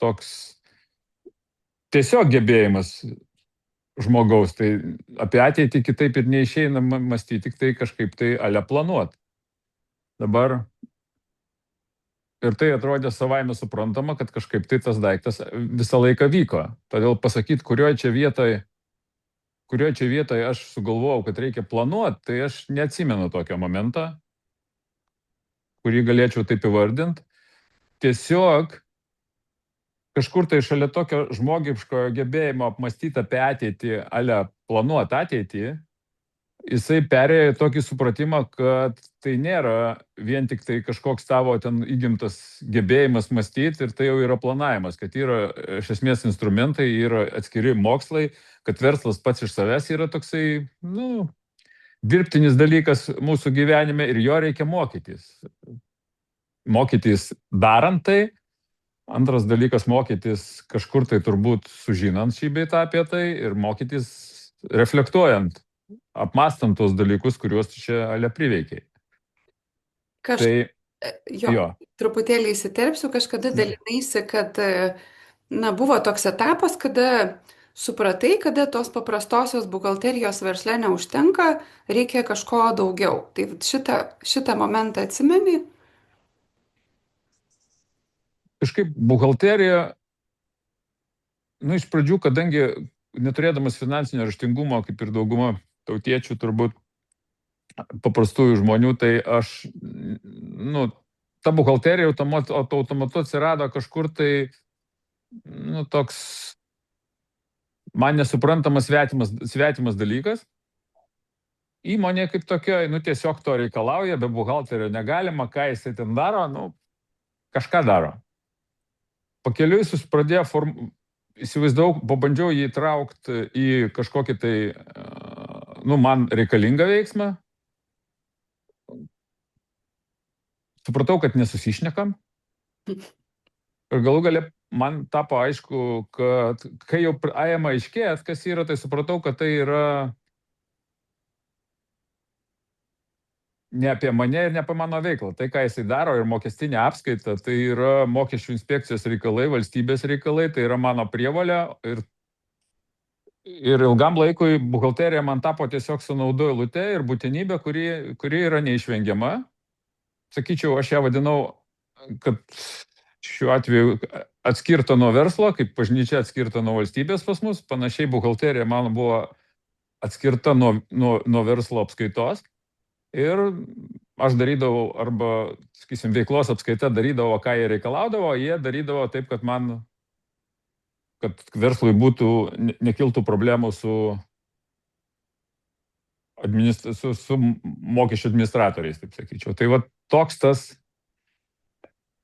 toks tiesiog gebėjimas žmogaus. Tai apie ateitį kitaip ir neišeina mąstyti, tik tai kažkaip tai ale planuoti. Dabar ir tai atrodė savaime suprantama, kad kažkaip tai tas daiktas visą laiką vyko. Todėl pasakyti, kurioje čia vietoje aš sugalvojau, kad reikia planuoti, tai aš neatsimenu tokio momento, kurį galėčiau taip įvardinti. Tiesiog kažkur tai šalia tokio žmogiškojo gebėjimo apmastyti apie ateitį, ale planuoti ateitį, jisai perėjo į tokį supratimą, kad tai nėra vien tik tai kažkoks tavo ten įgimtas gebėjimas mąstyti ir tai jau yra planavimas, kad yra iš esmės instrumentai, yra atskiri mokslai, kad verslas pats iš savęs yra toksai, dirbtinis dalykas mūsų gyvenime ir jo reikia mokytis. Mokytis darant tai. Antras dalykas mokytis kažkur tai turbūt sužinant šį bei tą apie tai ir mokytis reflektuojant, apmastant tos dalykus, kuriuos čia ale priveikiai. Truputėlį įsiterpsiu, kažkada dalinaisi, kad buvo toks etapas, kada supratai, kada tos paprastosios buhalterijos versle neužtenka, reikia kažko daugiau. Tai šitą momentą atsimeni? Kažkaip buhalterija, iš pradžių, kadangi neturėdamas finansinio raštingumo, kaip ir dauguma tautiečių, turbūt paprastųjų žmonių, tai aš, ta buhalterija automatu atsirado kažkur tai, toks man nesuprantamas svetimas dalykas. Įmonė kaip tokia, tiesiog to reikalauja, be buhalterio negalima, ką jisai ten daro, kažką daro. Pakeliui pradėjo įsivaizdavau, pabandžiau jį įtraukti į kažkokį tai, man reikalingą veiksmą. Supratau, kad nesusišnekam. Ir galų gale man tapo aišku, kad kai jau ėjama aiškėt, kas yra, tai supratau, kad tai yra ne apie mane ir ne apie mano veiklą. Tai, ką jisai daro ir mokestinė apskaita, tai yra mokesčių inspekcijos reikalai, valstybės reikalai, tai yra mano prievolė ir ilgam laikui buhalterija man tapo tiesiog sunaudo eilute ir būtinybė, kuri yra neišvengiama. Sakyčiau, aš ją vadinau, kad šiuo atveju atskirta nuo verslo, kaip bažnyčia atskirta nuo valstybės pas mus, panašiai buhalterija man buvo atskirta nuo verslo apskaitos. Ir aš darydavau, arba, sakysim, veiklos apskaita darydavo, ką jie reikalaudavo, jie darydavo taip, kad verslui nekiltų problemų su mokesčių administratoriais, taip sakyčiau. Tai va toks tas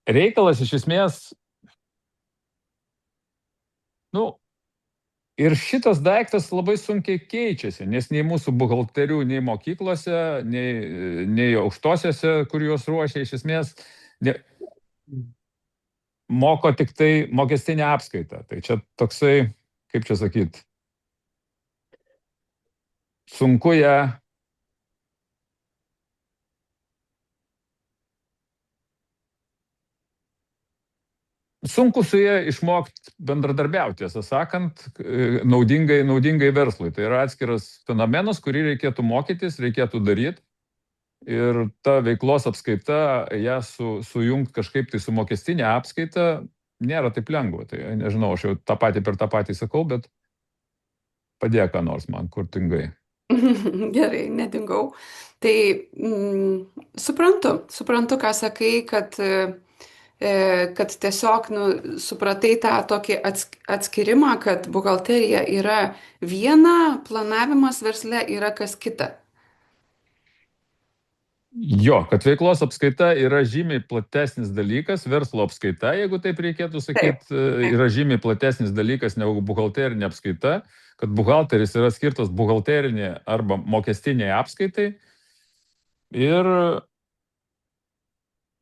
reikalas iš esmės, ir šitas daiktas labai sunkiai keičiasi, nes nei mūsų buhalterių, nei mokyklose, nei aukštosiose, kur juos ruošia, iš esmės moko tik tai mokestinę apskaitą. Tai čia toksai, kaip čia sakyti, sunku su jie išmokti bendradarbiauti, tiesą sakant, naudingai verslui. Tai yra atskiras fenomenas, kurį reikėtų mokytis, reikėtų daryti. Ir ta veiklos apskaita, ją sujungti kažkaip tai su mokestinė apskaita, nėra taip lengva. Tai nežinau, aš jau tą patį per tą patį sakau, bet padėk ką nors man, kur dingai. Gerai, nedingau. Tai suprantu, ką sakai, kad tiesiog supratai tą tokį atskirimą, kad buhalterija yra viena, planavimas versle yra kas kita. Jo, kad veiklos apskaita yra žymiai platesnis dalykas, verslo apskaita, jeigu taip reikėtų sakyti, yra žymiai platesnis dalykas negu buhalterinė apskaita, kad buhalteris yra skirtas buhalterinė arba mokestinė apskaitai. Ir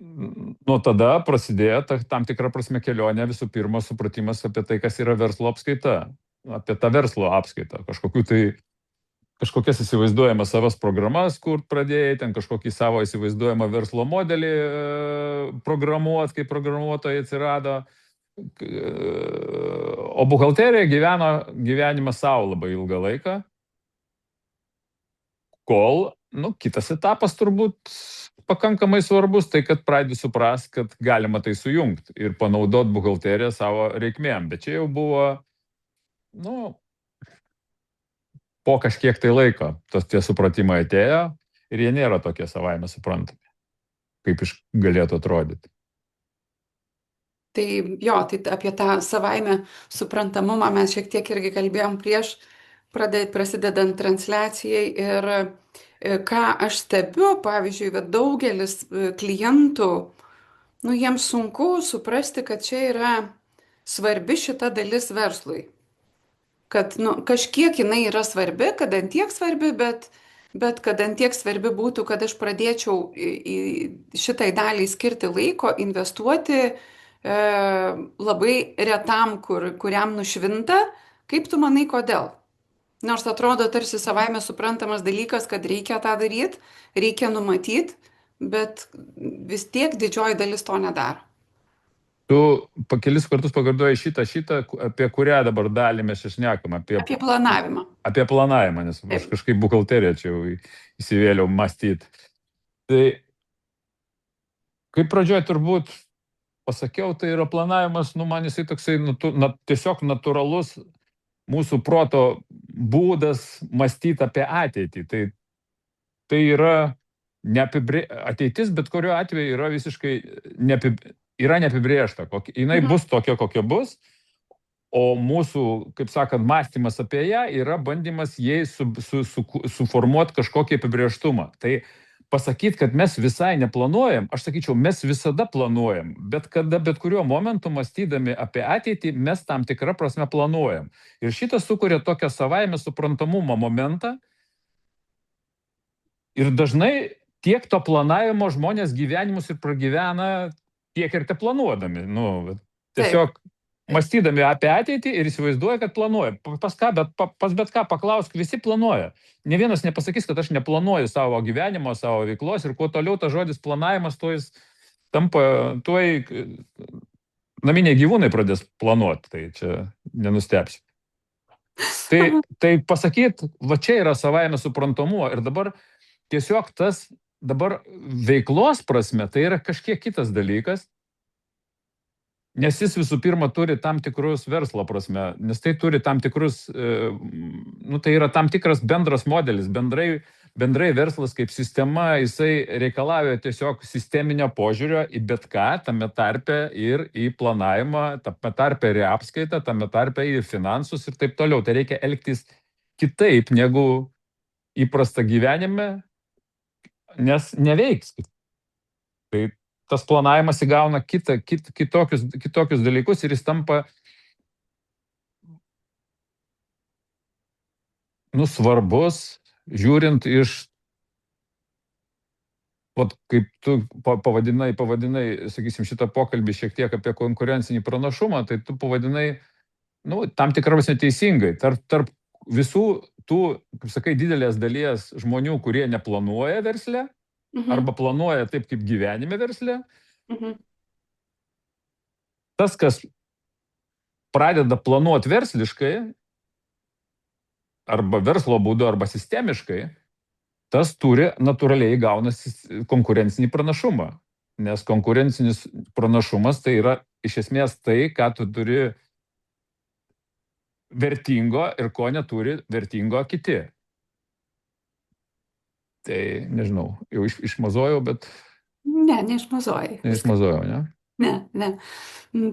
nuo tada prasidėjo tam tikrą prasme kelionė, visų pirma supratimas apie tai, kas yra verslo apskaita, apie tą verslo apskaitą, kažkokias įsivaizduojamas savas programas, kur pradėjai, ten kažkokį savo įsivaizduojamą verslo modelį programuoti, kai programuotojai atsirado, O buhalterija gyveno gyvenimą savo labai ilgą laiką, kol, nu, kitas etapas turbūt pakankamai svarbus, tai kad pradedi suprast, kad galima tai sujungti ir panaudoti buhalteriją savo reikmėm. Bet čia jau buvo, nu, po kažkiek tai laiko tie supratimai atėjo ir jie nėra tokie savaime suprantami, kaip galėtų atrodyti. Tai jo, tai apie tą savaime suprantamumą mes šiek tiek irgi kalbėjom prieš prasidedant transliacijai ir ką aš stebiu, pavyzdžiui, bet daugelis klientų, nu jiems sunku suprasti, kad čia yra svarbi šita dalis verslui. Kad nu, kažkiek jinai yra svarbi, kad ant tiek svarbi, bet kad ant tiek svarbi būtų, kad aš pradėčiau į šitai daliai skirti laiko, investuoti labai retam, kuriam nušvinta. Kaip tu manai, kodėl? Nors atrodo tarsi savaime suprantamas dalykas, kad reikia tą daryti, reikia numatyti, bet vis tiek didžioji dalis to nedaro. Tu kelis kartus pakartoji šitą, apie kurią dabar dalį mes išnekam. Apie planavimą. Apie planavimą, nes aš kažkaip buhalteriją čia jau įsivėliau mąstyti. Tai kaip pradžioje turbūt pasakiau, tai yra planavimas, nu man jisai toksai tiesiog natūralus mūsų proto būdas mąstyti apie ateitį. Tai yra ateitis, bet kuriuo atveju yra visiškai neapibrėžta. Jinai bus tokia, kokia bus, o mūsų, kaip sakant, mąstymas apie ją yra bandymas jai suformuoti kažkokį apibrėžtumą. Tai pasakyti, kad mes visai neplanuojam, aš sakyčiau, mes visada planuojam, bet kuriuo momentu mąstydami apie ateitį, mes tam tikrą prasme planuojam. Ir šitas sukuria tokią savaime suprantamumo momentą. Ir dažnai tiek to planavimo žmonės gyvenimus ir pragyvena tiek ir te planuodami. Nu, tiesiog mąstydami apie ateitį ir įsivaizduoja, kad planuoja. Pas bet ką paklausk, visi planuoja. Ne vienas nepasakys, kad aš neplanuoju savo gyvenimo, savo veiklos ir kuo toliau tas žodis planavimas, tuo jis tampa, tuoj naminiai gyvūnai pradės planuoti. Tai čia nenustepsiu. Tai pasakyt, va čia yra savaime suprantamumo ir dabar tiesiog tas dabar veiklos prasme tai yra kažkiek kitas dalykas, nes jis visų pirma turi tam tikrus verslo prasme, nes tai turi tam tikrus, tai yra tam tikras bendras modelis, bendrai verslas kaip sistema, jisai reikalauja tiesiog sisteminio požiūrio į bet ką, tame tarpe ir į planavimą, tame tarpe ir į apskaitą, tame tarpe ir į finansus ir taip toliau. Tai reikia elgtis kitaip negu įprasta gyvenime, nes neveiks. Tai tas planavimas įgauna kitokius dalykus ir jis tampa svarbus, žiūrint iš, kaip tu pavadinai, sakysim, šitą pokalbį šiek tiek apie konkurencinį pranašumą, tai tu pavadinai, tam tikras neteisingai. Tarp visų tų, kaip sakai, didelės dalies žmonių, kurie neplanuoja versle, arba planuoja taip, kaip gyvenime versle, tas, kas pradeda planuoti versliškai, arba verslo būdu, arba sistemiškai, tas turi natūraliai gaunasi konkurencinį pranašumą. Nes konkurencinis pranašumas tai yra iš esmės tai, ką tu turi vertingo ir ko neturi vertingo kiti. Tai nežinau, jau išmazojau, bet... Ne, neišmazojai. Neišmazojau, ne? Ne.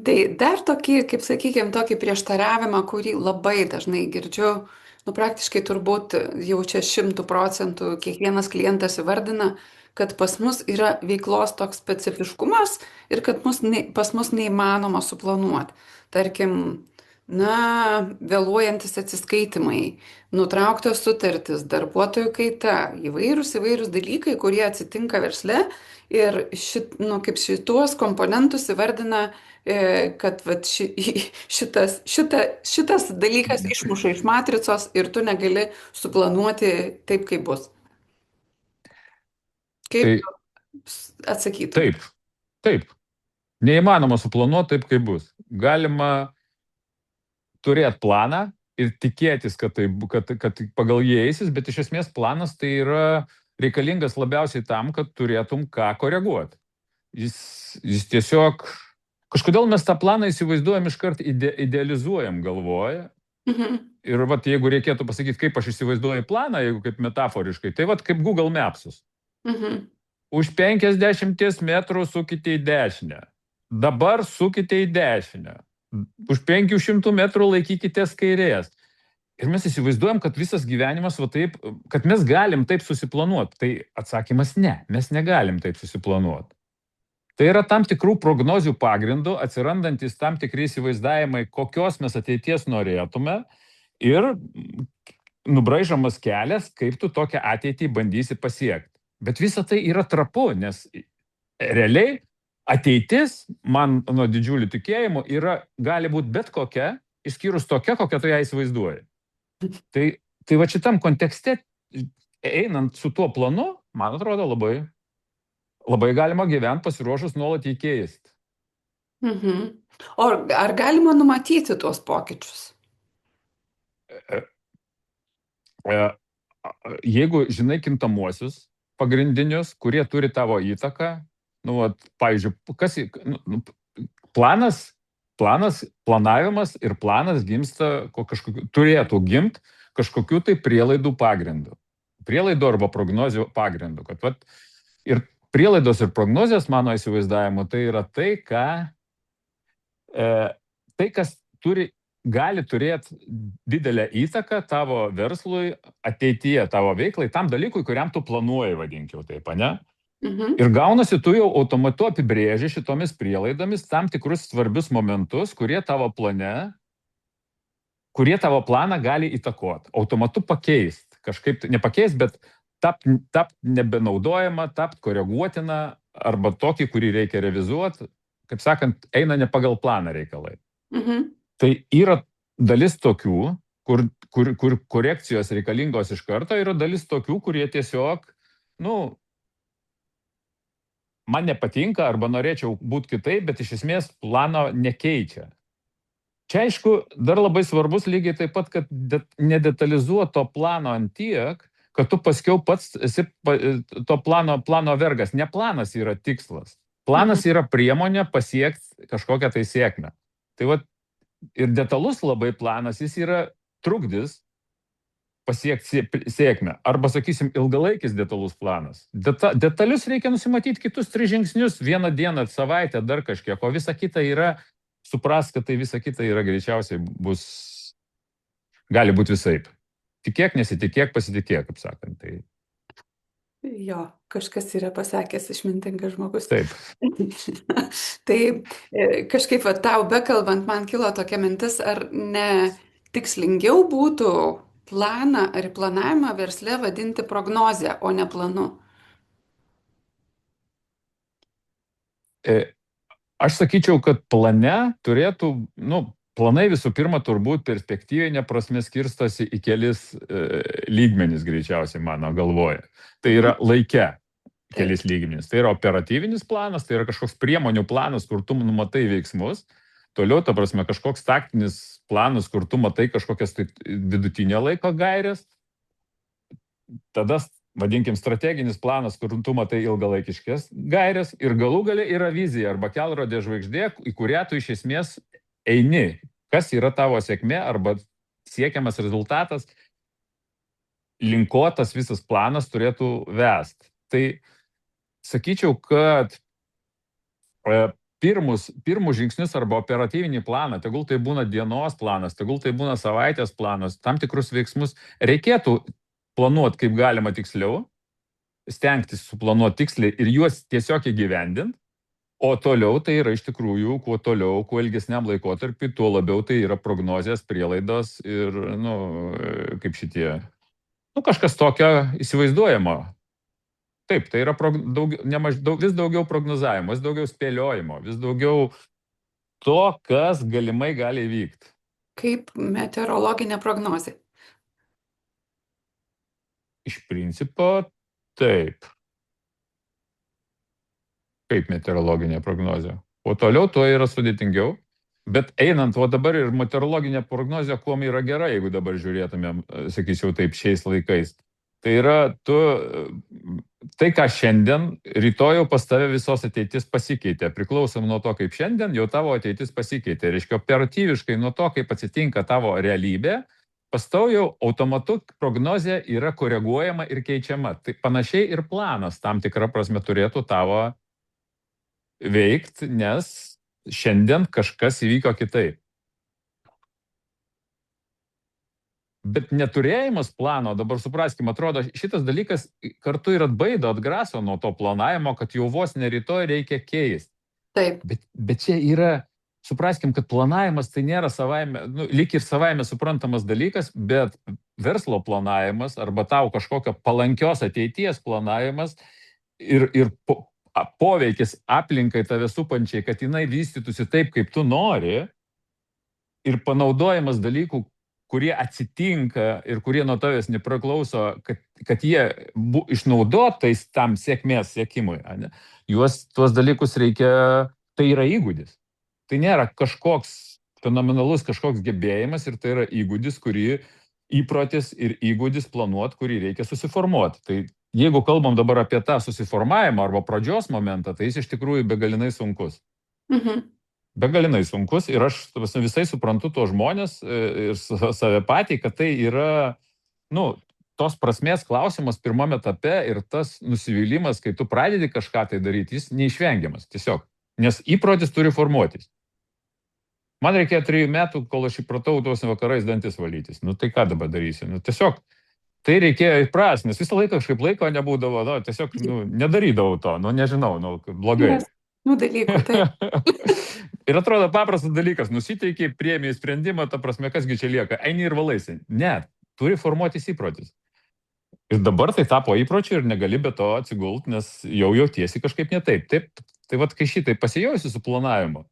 Tai dar tokį, kaip sakykime, tokį prieštaravimą, kurį labai dažnai girdžiu, praktiškai turbūt jau čia 100% kiekvienas klientas įvardina, kad pas mus yra veiklos toks specifiškumas ir kad pas mus neįmanoma suplanuoti. Tarkim, vėluojantis atsiskaitimai, nutrauktos sutartys, darbuotojų kaita, įvairūs dalykai, kurie atsitinka versle ir šituos komponentus įvardina, kad šitas dalykas išmuša iš matricos ir tu negali suplanuoti taip, kaip bus. Kaip atsakytum? Taip. Neįmanoma suplanuoti taip, kaip bus. Galima turėti planą ir tikėtis, kad pagal jį eisis, bet iš esmės planas tai yra reikalingas labiausiai tam, kad turėtum ką koreguoti. Jis tiesiog, kažkodėl mes tą planą įsivaizduojam iškart idealizuojam galvoje. Mhm. Ir vat, jeigu reikėtų pasakyti, kaip aš įsivaizduoju planą, jeigu kaip metaforiškai, tai vat kaip Google Mapsus. Mhm. Už 50 metrų sukite į dešinę. Dabar sukite į dešinę. Už 500 metrų laikykitės kairės. Ir mes įsivaizduojam, kad visas gyvenimas va taip, kad mes galim taip susiplanuoti. Tai atsakymas ne, mes negalim taip susiplanuoti. Tai yra tam tikrų prognozių pagrindų, atsirandantis tam tikri įsivaizdavimai, kokios mes ateities norėtume ir nubraižamas kelias, kaip tu tokią ateitį bandysi pasiekti. Bet visa tai yra trapu, nes realiai ateitis, man nuo didžiulių tikėjimų, gali būti bet kokia, išskyrus tokia, kokią tu ją įsivaizduoji. Tai va šitam kontekste, einant su tuo planu, man atrodo, labai galima gyventi pasiruošus nuolat jį keisti. Mhm. O ar galima numatyti tuos pokyčius? Jeigu žinai kintamuosius pagrindinius, kurie turi tavo įtaką, pavyzdžiui, planavimas ir planas gimsta, turėtų gimti kažkokių tai prielaidų pagrindų. Prielaidų arba prognozių pagrindų. Ir prielaidos ir prognozijas, mano įsivaizdavimu, tai yra tai, kas gali turėti didelę įtaką tavo verslui ateityje, tavo veiklai, tam dalykui, kuriam tu planuoji, vadinkiau taip, ne? Mhm. Ir gaunasi, tu jau automatu apibrėži šitomis prielaidomis tam tikrus svarbius momentus, kurie tavo planą gali įtakoti. Automatu pakeisti. Kažkaip nepakeist, bet tapt nebenaudojama, tapt koreguotina, arba tokį, kurį reikia revizuoti. Kaip sakant, eina ne pagal planą reikalai. Mhm. Tai yra dalis tokių, kur korekcijos reikalingos iš karto, yra dalis tokių, kurie tiesiog, man nepatinka arba norėčiau būti kitaip, bet iš esmės plano nekeičia. Čia, aišku, dar labai svarbus lygiai taip pat, kad nedetalizuot to plano ant tiek, kad tu paskiau pats esi to plano vergas. Ne planas yra tikslas. Planas yra priemonė pasiekti kažkokią tai sėkmę. Tai vat, ir detalus labai planas, jis yra trukdis pasiekti sėkmę. Arba, sakysim, ilgalaikis detalus planas. Detalius reikia nusimatyti kitus 3 žingsnius, vieną dieną, savaitę, dar kažkiek, o visa kita yra, supras, kad tai visa kita yra greičiausiai gali būti visaip. Tikėk, nesitikėk, pasitikėk, kaip sakant. Tai... Jo, kažkas yra pasakęs išmintingas žmogus. Taip. Tai kažkaip tau bekalbant, man kilo tokia mintis, ar ne tikslingiau būtų planą ar planavimą versle vadinti prognozę, o ne planu? Aš sakyčiau, kad plane turėtų, planai visų pirma turbūt perspektyvinė prasme skirstosi į kelis lygmenis greičiausiai mano galvoje. Tai yra laike kelis lygmenis. Tai yra operatyvinis planas, tai yra kažkoks priemonių planas, kur tu numatai veiksmus. Toliau, ta prasme, kažkoks taktinis planas, kur tu matai kažkokias tai vidutinio laiko gairės. Tada, vadinkim, strateginis planas, kur tu matai ilgalaikiškės gairės. Ir galų gale yra vizija arba kelrodė žvaigždė, į kurią tu iš esmės eini. Kas yra tavo sėkmė arba siekiamas rezultatas, linkotas visas planas turėtų vesti. Tai sakyčiau, kad pirmus žingsnius arba operatyvinį planą, tegul tai būna dienos planas, tegul tai būna savaitės planas, tam tikrus veiksmus reikėtų planuoti kaip galima tiksliau, stengtis suplanuoti tiksliai ir juos tiesiog įgyvendinti, o toliau tai yra iš tikrųjų, kuo toliau, kuo ilgesniam laikotarpiu, tuo labiau tai yra prognozės, prielaidos ir, kaip šitie, kažkas tokio įsivaizduojamo. Taip, tai yra vis daugiau prognozavimo, vis daugiau spėliojimo, vis daugiau to, kas galimai gali įvykti. Kaip meteorologinė prognozė. Iš principo, taip. Kaip meteorologinė prognozė. O toliau tuo yra sudėtingiau. Bet einant, o dabar ir meteorologinė prognozija, kuom yra gera, jeigu dabar žiūrėtumėm, sakyčiau taip, šiais laikais. Tai yra, tai ką šiandien, rytoj jau pas tave visos ateitis pasikeitė. Priklausom nuo to, kaip šiandien, jau tavo ateitis pasikeitė. Reiškia, operatyviškai nuo to, kaip atsitinka tavo realybė, pas tau jau automatu prognozija yra koreguojama ir keičiama. Tai panašiai ir planas tam tikrą prasme turėtų tavo veikti, nes šiandien kažkas įvyko kitaip. Bet neturėjimas plano, dabar supraskim, atrodo, šitas dalykas kartu ir atbaido, atgraso nuo to planavimo, kad jau vos ne rytoj reikia keisti. Taip. Bet čia yra, supraskim, kad planavimas tai nėra savaime, lyg ir savaime suprantamas dalykas, bet verslo planavimas arba tau kažkokio palankios ateities planavimas ir poveikis aplinkai tave supančiai, kad jinai vystytųsi taip, kaip tu nori, ir panaudojimas dalykų, kurie atsitinka ir kurie nuo tavęs nepriklauso, kad jie išnaudotais tam sėkmės siekimui. Tuos dalykus reikia, tai yra įgūdis. Tai nėra kažkoks fenomenalus kažkoks gebėjimas ir tai yra įgūdis, įprotis ir įgūdis planuoti, kurį reikia susiformuoti. Tai jeigu kalbam dabar apie tą susiformavimą arba pradžios momentą, tai jis iš tikrųjų begalinai sunkus. Begalinai sunkus ir aš visai suprantu tos žmonės ir save patį, kad tai yra, tos prasmės klausimas pirmame etape ir tas nusivylimas, kai tu pradedi kažką tai daryti, jis neišvengiamas tiesiog, nes įprotis turi formuotis. Man reikėjo 3 metų, kol aš įpratau tuos vakarais dantis valytis. Tai ką dabar darysiu? Tiesiog tai reikėjo įprasti, nes visą laiką kažkaip laiko nebūdavo, tiesiog nedarydavau to, nežinau, blogai. Dalykų, taip. Ir atrodo paprastas dalykas, nusiteikiai, priėmė sprendimą, ta prasme, kasgi čia lieka, eini ir valaisi. Ne, turi formuotis įprotis. Ir dabar tai tapo įpročiu ir negali be to atsigult, nes jau jautiesi kažkaip ne taip. Tai vat, kai šitai pasijausi su planavimu,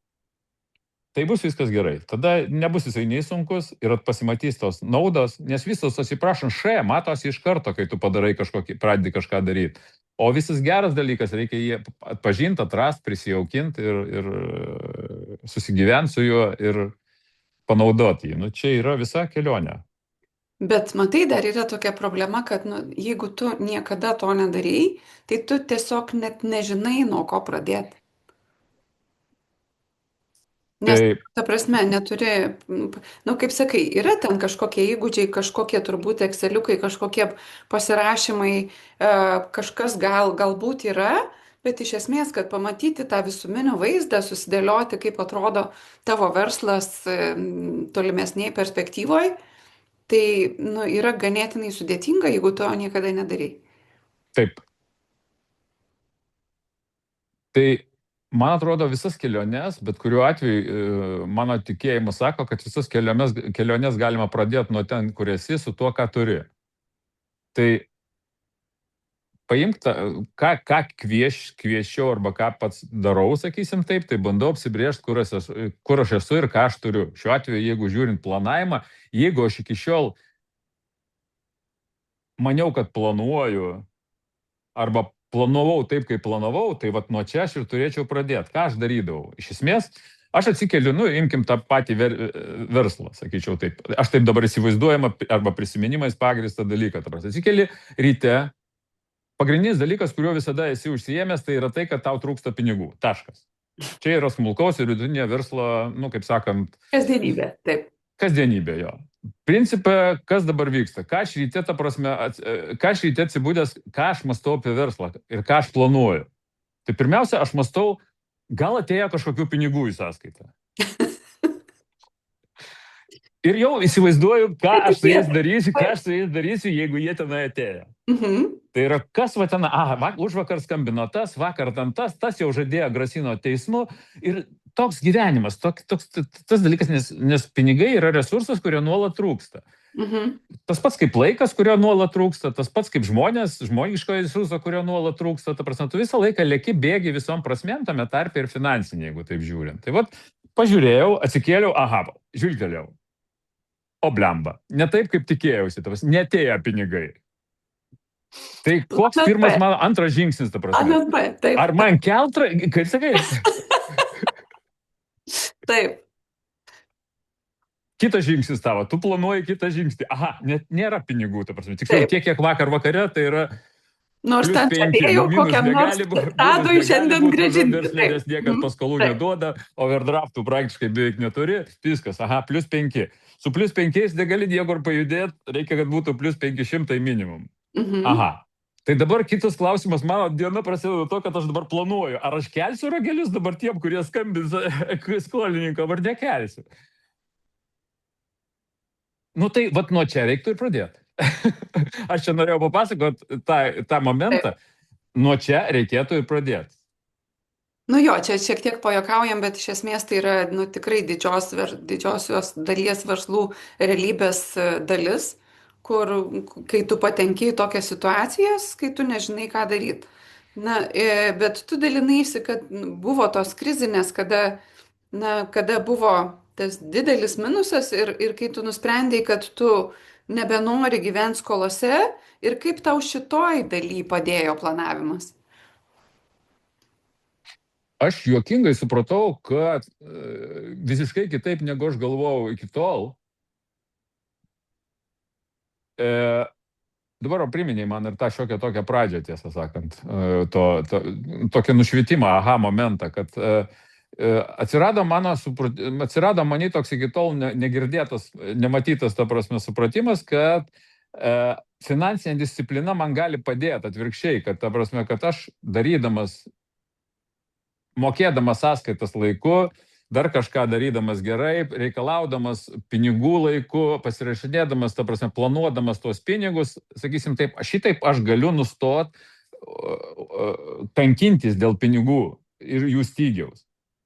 tai bus viskas gerai. Tada nebus jisai nei sunkus ir pasimatys tos naudos, nes visos atsiprašant matosi iš karto, kai tu pradedi kažką daryti. O visas geras dalykas, reikia jį atpažinti, atrast, prisijaukinti ir susigyventi su juo ir panaudoti jį. Čia yra visa kelionė. Bet matai, dar yra tokia problema, kad jeigu tu niekada to nedarei, tai tu tiesiog net nežinai, nuo ko pradėti. Nes, ta prasme, neturi, kaip sakai, yra ten kažkokie įgūdžiai, kažkokie turbūt exceliukai, kažkokie pasirašymai, kažkas galbūt yra, bet iš esmės, kad pamatyti tą visuminį vaizdą, susidėlioti, kaip atrodo tavo verslas tolimesnėje perspektyvoje, tai yra ganėtinai sudėtinga, jeigu to niekada nedarai. Taip. Tai man atrodo visas keliones, bet kuriuo atveju mano tikėjimas sako, kad visas keliones galima pradėti nuo ten, kur esi, su tuo, ką turi. Tai paimk, ką kvieščiau arba ką pats darau, sakysim taip, tai bandau apsibrėžti, kur aš esu ir ką aš turiu. Šiuo atveju, jeigu žiūrint planavimą, jeigu aš iki šiol maniau, kad planuoju arba planavau taip, kaip planavau, tai nuo čia aš ir turėčiau pradėti. Ką aš darydavau? Iš esmės, aš atsikeliu, imkim tą patį verslą, sakyčiau taip. Aš taip dabar įsivaizduojama arba prisiminimais pagrįstą dalyką. Atsikeli ryte, pagrindinis dalykas, kuriuo visada esi užsiėmęs, tai yra tai, kad tau trūksta pinigų. Taškas. Čia yra smulkaus ir vidutinio verslo, kaip sakant... Kasdienybė, taip. Kasdienybė, jo. Principė, kas dabar vyksta? Ką aš ryte atsibūdęs, ką aš mąstau apie verslą ir ką aš planuoju. Tai pirmiausia, aš mąstau, gal atėjo kažkokių pinigų į sąskaitą. Ir jau įsivaizduoju, ką aš su jais darysiu, jeigu jie tenai atėjo. Tai yra, kas ten, užvakar skambino tas, vakar ten tas jau žadėjo, grasino teismu ir toks gyvenimas, tas dalykas, nes pinigai yra resursas, kurio nuolat trūksta. Tas pats kaip laikas, kurio nuolat trūksta, tas pats kaip žmoniško resurso, kurio nuolat trūksta, ta prasme, tu visą laiką leki bėgi visom prasmėm, tame tarpe ir finansinė, jeigu taip žiūrint. Tai pažiūrėjau, atsikėliau, žiūrėliau. O blemba, ne taip, kaip tikėjausi, netėjo pinigai. Tai koks pirmas mano antras žingsnis, ta prasme? Ar man keltra, kaip sakai? Taip, Kitas žingsnis tavo, tu planuoji kitą žingsnį. Aha, net nėra pinigų, ta prasme. Tiksliau, taip. tiek, kiek vakar vakare, tai yra Nors plius ten 5. žadėjau Nu, minus kokiam nors negali būti, minus tadui negali šiandien būti, mažam grąžinti. verslė, Taip. nes niekas paskolų Taip. neduoda, overdraftų praktiškai beveik neturi, viskas, aha, plius 5. Su plius 5 negali niekur pajudėti, reikia, kad būtų plius 500 minimum. Aha. Tai dabar kitas klausimas, mano diena prasideda to, kad aš dabar planuoju, ar aš kelsiu ragelius dabar tiem, kurie skambins skolininkam, ar nekelsiu. Nu tai, vat nuo čia reiktų ir pradėti. Aš čia norėjau papasakoti tą momentą, nuo čia reikėtų ir pradėti. Nu jo, čia šiek tiek pajokaujam, bet iš esmės tai yra tikrai didžiosios dalies verslų realybės dalis, kur kai tu patenki į tokias situacijas, kai tu nežinai, ką daryti. Na, bet tu dalinaisi, kad buvo tos krizinės, kada buvo tas didelis minusas ir kai tu nusprendėjai, kad tu nebenori gyventi skolose ir kaip tau šitoj daly padėjo planavimas. Aš juokingai supratau, kad visiškai kitaip, negu aš galvojau iki tol. Dabar priminėjai man ir tą šiokią tokią pradžią, tiesą sakant, tokį nušvitimą, aha momentą, kad atsirado mani toks iki tol negirdėtas, nematytas, ta prasme, supratimas, kad finansinė disciplina man gali padėti atvirkščiai, kad, ta prasme, kad aš darydamas, mokėdamas sąskaitas laiku, dar kažką darydamas gerai, reikalaudamas pinigų laiku, pasirašinėdamas, ta prasme, planuodamas tuos pinigus, sakysim taip, šitaip aš galiu nustot kankintis dėl pinigų ir jų stygiaus.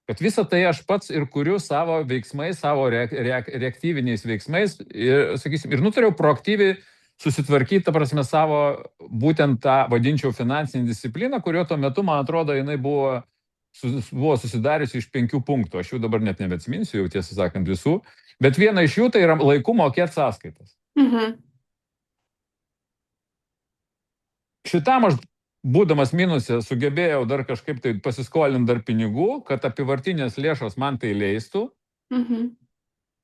Kad visą tai aš pats ir kuriu savo veiksmais, savo reaktyviniais veiksmais ir, sakysim, ir nutariau proaktyviai susitvarkyti, ta prasme, savo būtent tą, vadinčiau, finansinį discipliną, kurio tuo metu, man atrodo, jinai buvo susidariusi iš 5 punktų. Aš jų dabar net nebeatsiminsiu, jau tiesą sakant, visų. Bet viena iš jų tai yra laiku mokėti sąskaitas. Šitam aš, būdamas minuse, sugebėjau dar kažkaip tai pasiskolinti dar pinigų, kad apyvartinės lėšos man tai leistų.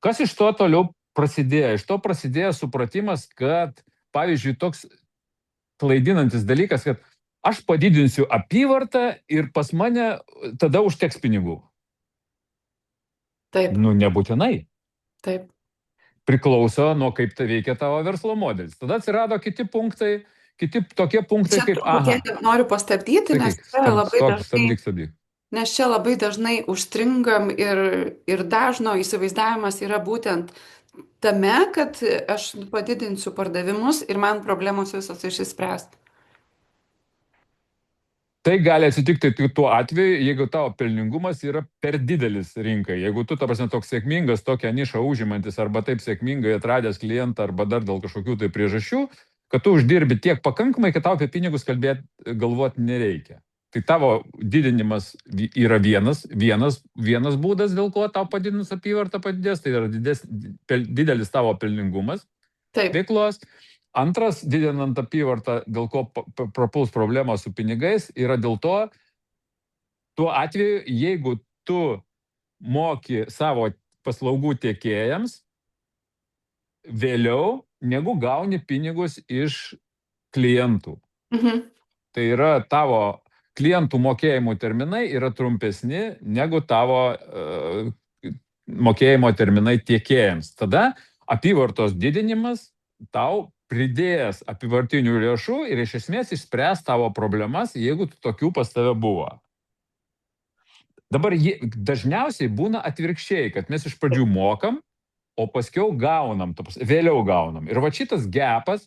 Kas iš to toliau prasidėjo? Iš to prasidėjo supratimas, kad, pavyzdžiui, toks klaidinantis dalykas, kad aš padidinsiu apyvartą ir pas mane tada užteks pinigų. Taip. Nu, nebūtinai. Taip. Priklauso nuo kaip tai veikia tavo verslo modelis. Tada atsirado kiti punktai, kiti tokie punktai čia kaip, aha. Noriu pastabdyti, nes čia labai dažnai užstringam ir dažno įsivaizdavimas yra būtent tame, kad aš padidinsiu pardavimus ir man problemos visos išsispręs. Tai gali atsitikti tik tuo atveju, jeigu tavo pelningumas yra per didelis rinkai. Jeigu tu, ta prasme, toks sėkmingas, tokią nišą užimantis arba taip sėkmingai atradęs klientą arba dar dėl kažkokių tai priežasčių, kad tu uždirbi tiek pakankamai, kad tau apie pinigus galvoti nereikia. Tai tavo didinimas yra vienas būdas, dėl ko tau padidinus apyvartą padidės, tai yra didelis tavo pelningumas veiklos. Antras, didinant apyvartą, dėl ko prapuls problema su pinigais, yra dėl to, tuo atveju, jeigu tu moki savo paslaugų tiekėjams vėliau, negu gauni pinigus iš klientų. Tai yra tavo klientų mokėjimų terminai yra trumpesni negu tavo mokėjimo terminai tiekėjams. Tada apyvartos didinimas tau pridėjęs apyvartinių lėšų ir iš esmės išspręs tavo problemas, jeigu tokių pas tave buvo. Dabar dažniausiai būna atvirkščiai, kad mes iš pradžių mokam, o paskiau gaunam, vėliau gaunam. Ir va šitas gepas,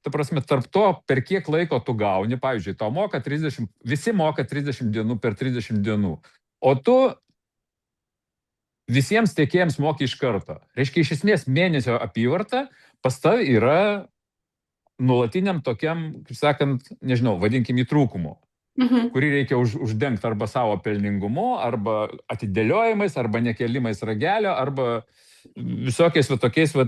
ta prasme, tarp to, per kiek laiko tu gauni, pavyzdžiui, tau moka 30, visi moka 30 dienų per 30 dienų, o tu visiems tiekėjams moki iš karto. Reiškia, iš esmės mėnesio apyvarta pas tave yra nuolatiniam tokiam, kaip sakant, nežinau, vadinkim į trūkumu, kurį reikia uždengti arba savo pelningumu, arba atidėliojimais, arba nekelimais ragelio, arba visokiais va tokiais va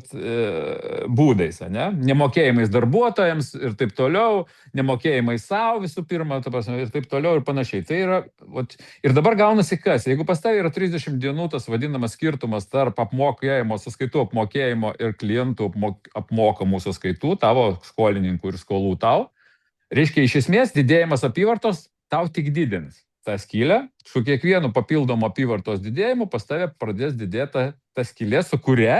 būdais, ne? Nemokėjimais darbuotojams ir taip toliau, nemokėjimais savo visų pirma, ta prasme, ir taip toliau ir panašiai. Tai yra, vat, ir dabar gaunasi kas? Jeigu pas tavai yra 30 dienų tas vadinamas skirtumas tarp apmokėjimo, sąskaitų apmokėjimo ir klientų apmokamų sąskaitų, tavo skolininkų ir skolų tau, reiškia, iš esmės didėjimas apyvartos tau tik didins tą skylę, su kiekvienu papildomu apyvartos didėjimu pas tave pradės didėti ta skylė, su kuria,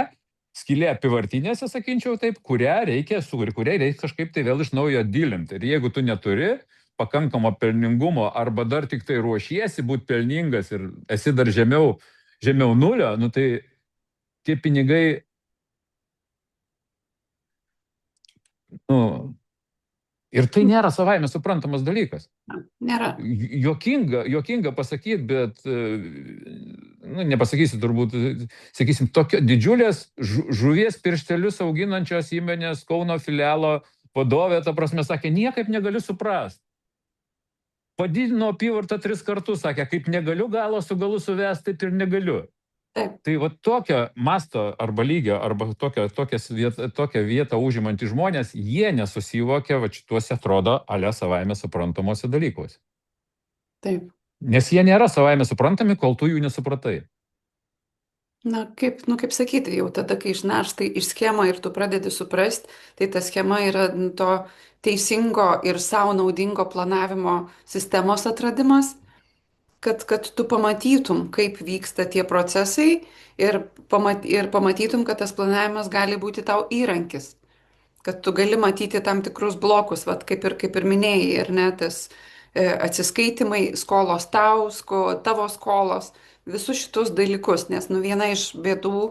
skylė apyvartinėse, sakinčiau taip, kurią reikia kažkaip tai vėl iš naujo dilinti. Ir jeigu tu neturi pakankamo pelningumo arba dar tik tai ruošiesi būti pelningas ir esi dar žemiau nulio, nu tai tie pinigai, nu, ir tai nėra savaime suprantamas dalykas. Nėra. Jokinga pasakyti, bet, nu, nepasakysiu turbūt, sakysim, tokio didžiulės žuvies pirštelius auginančios įmonės Kauno filialo vadovė, ta prasme, sakė, niekaip negaliu suprasti. Padidino apyvartą 3 kartus, sakė, kaip negaliu galo su galu suvesti, taip ir negaliu. Taip. Tai va tokio masto arba lygio, arba tokią vietą užimantys žmonės, jie nesusivokia va šituose, atrodo, ale savaime suprantamuose dalykuose. Taip. Nes jie nėra savaime suprantami, kol tu jų nesupratai. Na, kaip sakyti, jau tada, kai išnarstai iš schemą ir tu pradedi suprasti, tai ta schema yra to teisingo ir savo naudingo planavimo sistemos atradimas, kad tu pamatytum, kaip vyksta tie procesai ir pamatytum, kad tas planavimas gali būti tau įrankis, kad tu gali matyti tam tikrus blokus, vat, kaip ir minėjai, ir ne tas atsiskaitimai, skolos tau, tavo skolos, visus šitus dalykus, nes nu, viena iš bėdų,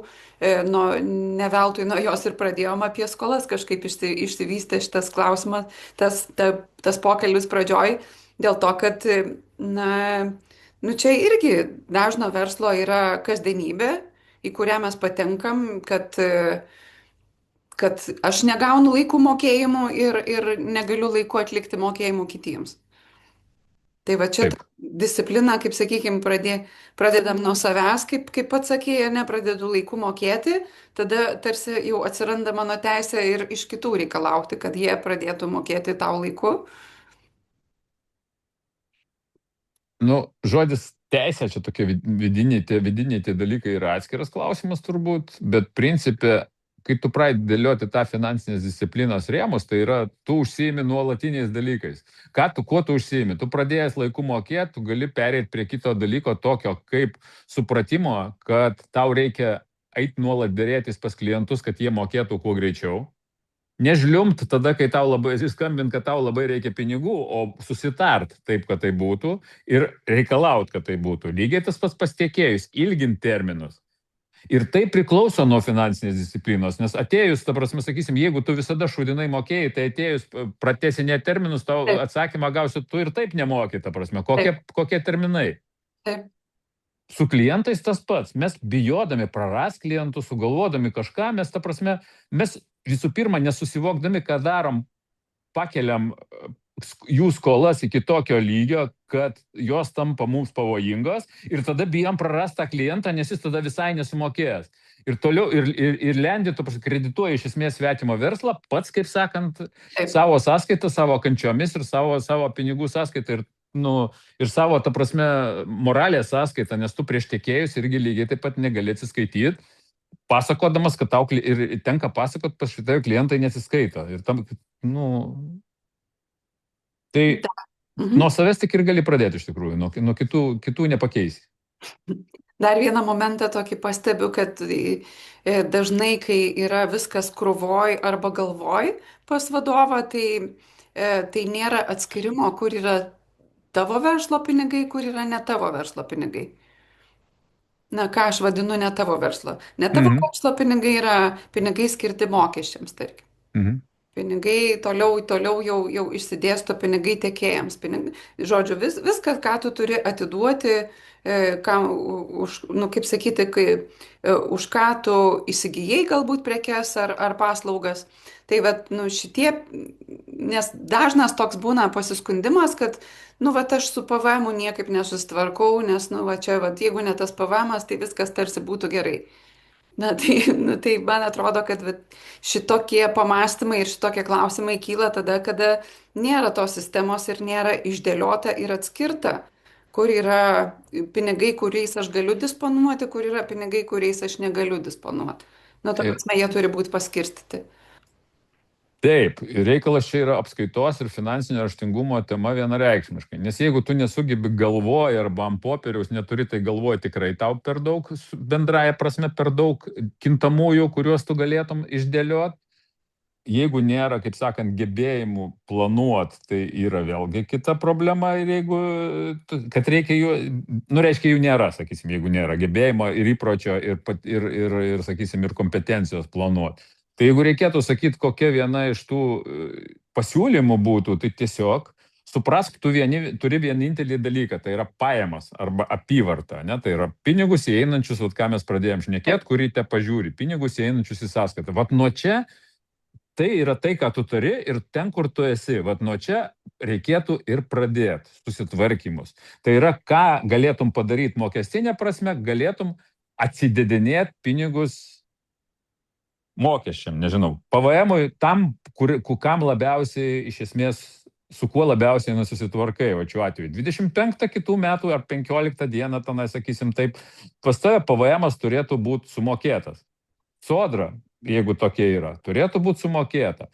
ne veltui nuo jos ir pradėjom apie skolas, kažkaip išsivystė šitas klausimas, tas pokalbis pradžioj, dėl to, kad, na, nu čia irgi dažno verslo yra kasdienybė, į kurią mes patenkam, kad aš negaunu laikų mokėjimų ir negaliu laiku atlikti mokėjimų kitiems. Tai va čia disciplina, kaip sakykime, pradedam nuo savęs, kaip pats sakėjai, nepradedu laiku mokėti, tada tarsi jau atsiranda mano teisė ir iš kitų reikalauti, kad jie pradėtų mokėti tau laiku. Nu, žodis teisė, čia tokie vidiniai tie dalykai yra atskiras klausimas turbūt, bet principė, kai tu pradedi dėlioti tą finansinės disciplinos rėmus, tai yra, tu užsiimi nuolatiniais dalykais. Kuo tu užsiimi? Tu pradėjęs laiku mokėti, tu gali pereiti prie kito dalyko tokio kaip supratimo, kad tau reikia eiti nuolat dėrėtis pas klientus, kad jie mokėtų kuo greičiau. Nežliumt tada, kai tau labai skambint, kad tau labai reikia pinigų, o susitart taip, kad tai būtų ir reikalaut, kad tai būtų. Lygiai tas pats pas tiekėjus, ilgint terminus. Ir tai priklauso nuo finansinės disciplinos, nes atėjus, ta prasme, sakysim, jeigu tu visada šudinai mokėjai, tai atėjus pratesinė terminus, tau atsakymą gausi, tu ir taip nemoki, ta prasme, kokie terminai. Taip. Su klientais tas pats. Mes bijodami prarast klientų, sugalvodami kažką, mes, ta prasme, mes visų pirma, nesusivokdami, ką darom, pakeliam jų skolas iki tokio lygio, kad jos tampa mums pavojingos ir tada bijom prarast tą klientą, nes jis tada visai nesumokės. Ir toliau, ir lendi, tu kredituoji iš esmės svetimo verslą, pats, kaip sakant, savo sąskaitą, savo kančiomis ir savo pinigų sąskaitą ir savo, ta prasme, moralės sąskaitą, nes tu prieš tiekėjus irgi lygiai taip pat negali atsiskaityti, pasakodamas, kad tau ir tenka pasakot, pas šitai klientai nesiskaito. Ir tam, tai nuo savęs tik ir gali pradėti iš tikrųjų, nuo kitų nepakeisi. Dar vieną momentą tokį pastebiu, kad dažnai, kai yra viskas krūvoj arba galvoj pas vadovą, tai nėra atskirimo, kur yra tavo verslo pinigai, kur yra ne tavo verslo pinigai. Na, ką aš vadinu ne tavo verslo. Ne tavo verslo pinigai yra pinigai skirti mokesčiams, tarkim. Pinigai toliau jau išsidėsto pinigai tiekėjams. Žodžiu, viskas, ką tu turi atiduoti, kaip sakyti, už ką tu įsigijai galbūt prekes ar paslaugas. Tai šitie, nes dažnas toks būna pasiskundimas, kad aš su PVM niekaip nesusitvarkau, nes jeigu ne tas PVM, tai viskas tarsi būtų gerai. Na tai, nu, tai man atrodo, kad šitokie pamastymai ir šitokie klausimai kyla tada, kada nėra tos sistemos ir nėra išdėliota ir atskirta, kur yra pinigai, kuriais aš galiu disponuoti, kur yra pinigai, kuriais aš negaliu disponuoti. Nu, ta prasme, jie turi būti paskirstyti. Taip, ir reikalas čia yra apskaitos ir finansinio raštingumo tema vienareikšmiškai. Nes jeigu tu nesugebi galvoje arba ant popieriaus neturi, tai galvoje tikrai tau per daug, bendraja prasme, per daug kintamųjų, kuriuos tu galėtum išdėlioti. Jeigu nėra, kaip sakant, gebėjimų planuoti, tai yra vėlgi kita problema. Ir jeigu, kad reikia jų, nu reiškia, jų nėra, sakysim, jeigu nėra gebėjimo ir įpročio ir sakysim, ir kompetencijos planuoti. Tai jeigu reikėtų sakyti, kokia viena iš tų pasiūlymų būtų, tai tiesiog suprask, tu turi vienintelį dalyką, tai yra pajamas arba apyvarta, ne? Tai yra pinigus įeinančius, vat, ką mes pradėjom šnekėti, kurį te pažiūri, pinigus įeinančius į sąskaitą. Vat nuo čia tai yra tai, ką tu turi ir ten, kur tu esi. Vat nuo čia reikėtų ir pradėti susitvarkymus. Tai yra, ką galėtum padaryti mokestinė prasme, galėtum atsidedinėti pinigus mokesčiam, nežinau, PVM-ui tam, kam labiausiai iš esmės, su kuo labiausiai nesusitvarkai, o šiuo atveju 25 kitų metų ar 15 dieną, tenai, sakysim taip, pas tave PVM-as turėtų būti sumokėtas. Sodra, jeigu tokia yra, turėtų būti sumokėta.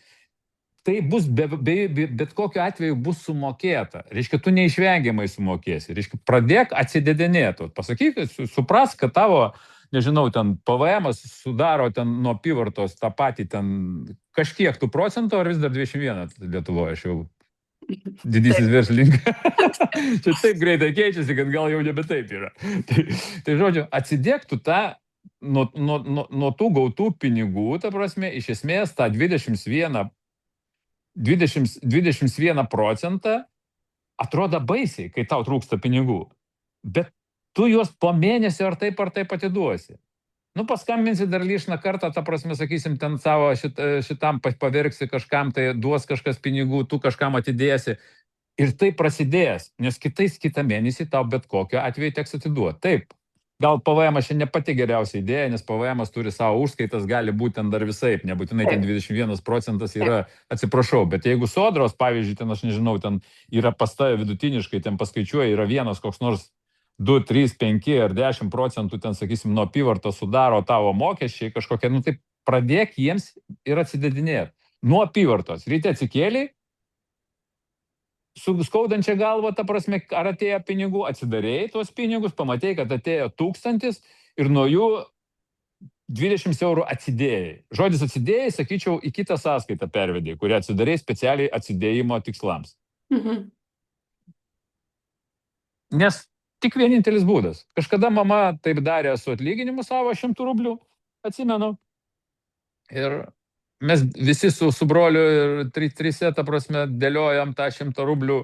Tai bus bet kokiu atveju bus sumokėta. Reiškia, tu neišvengiamai sumokėsi. Reiškia, pradėk atsidedinėti. Pasakyk, supras, kad tavo, nežinau, ten PVM-as sudaro ten nuo apyvartos tą patį ten kažkiek tų procentų, ar vis dar 21 Lietuvoje, aš jau didysis verslininkas. Čia taip greitai keičiasi, kad gal jau nebe taip yra. Tai žodžiu, atsidėktų tą nuo tų gautų pinigų, ta prasme, iš esmės tą 21% atrodo baisiai, kai tau trūksta pinigų. Bet tu juos po mėnesio ar taip atiduosi. Nu, paskambinsi dar lyšną kartą, ta prasme, sakysim, ten savo šitam paverksi kažkam, tai duos kažkas pinigų, tu kažkam atidėsi. Ir tai prasidės, nes kitą mėnesį tau bet kokiu atveju teks atiduoti. Taip, gal PVM čia ne pati geriausia idėja, nes PVM turi savo užskaitas, gali būti ten dar visaip, nebūtinai ten 21% yra, atsiprašau, bet jeigu sodros, pavyzdžiui, ten aš nežinau, ten yra pas tave vidutiniškai, ten paskaičiuoja, yra vienas koks nors 2, 3, 5 ar 10%, ten, sakysim, nuo apyvartos sudaro tavo mokesčiai kažkokie, nu tai pradėk jiems ir atsidedinėti. Nuo apyvartos. Ryte atsikėliai, su skaudančia galva, ta prasme, ar atėjo pinigų, atsidarėjai tuos pinigus, pamatėjai, kad atėjo 1000 ir nuo jų 20 eurų atsidėjai. Žodis atsidėjai, sakyčiau, į kitą sąskaitą pervedėjai, kurią atsidarėjai specialiai atsidėjimo tikslams. Mhm. Nes tik vienintelis būdas. Kažkada mama taip darė su atlyginimu savo 100 rublių, atsimenu. Ir mes visi su broliu ir trise, ta prasme, dėliojam tą 100 rublių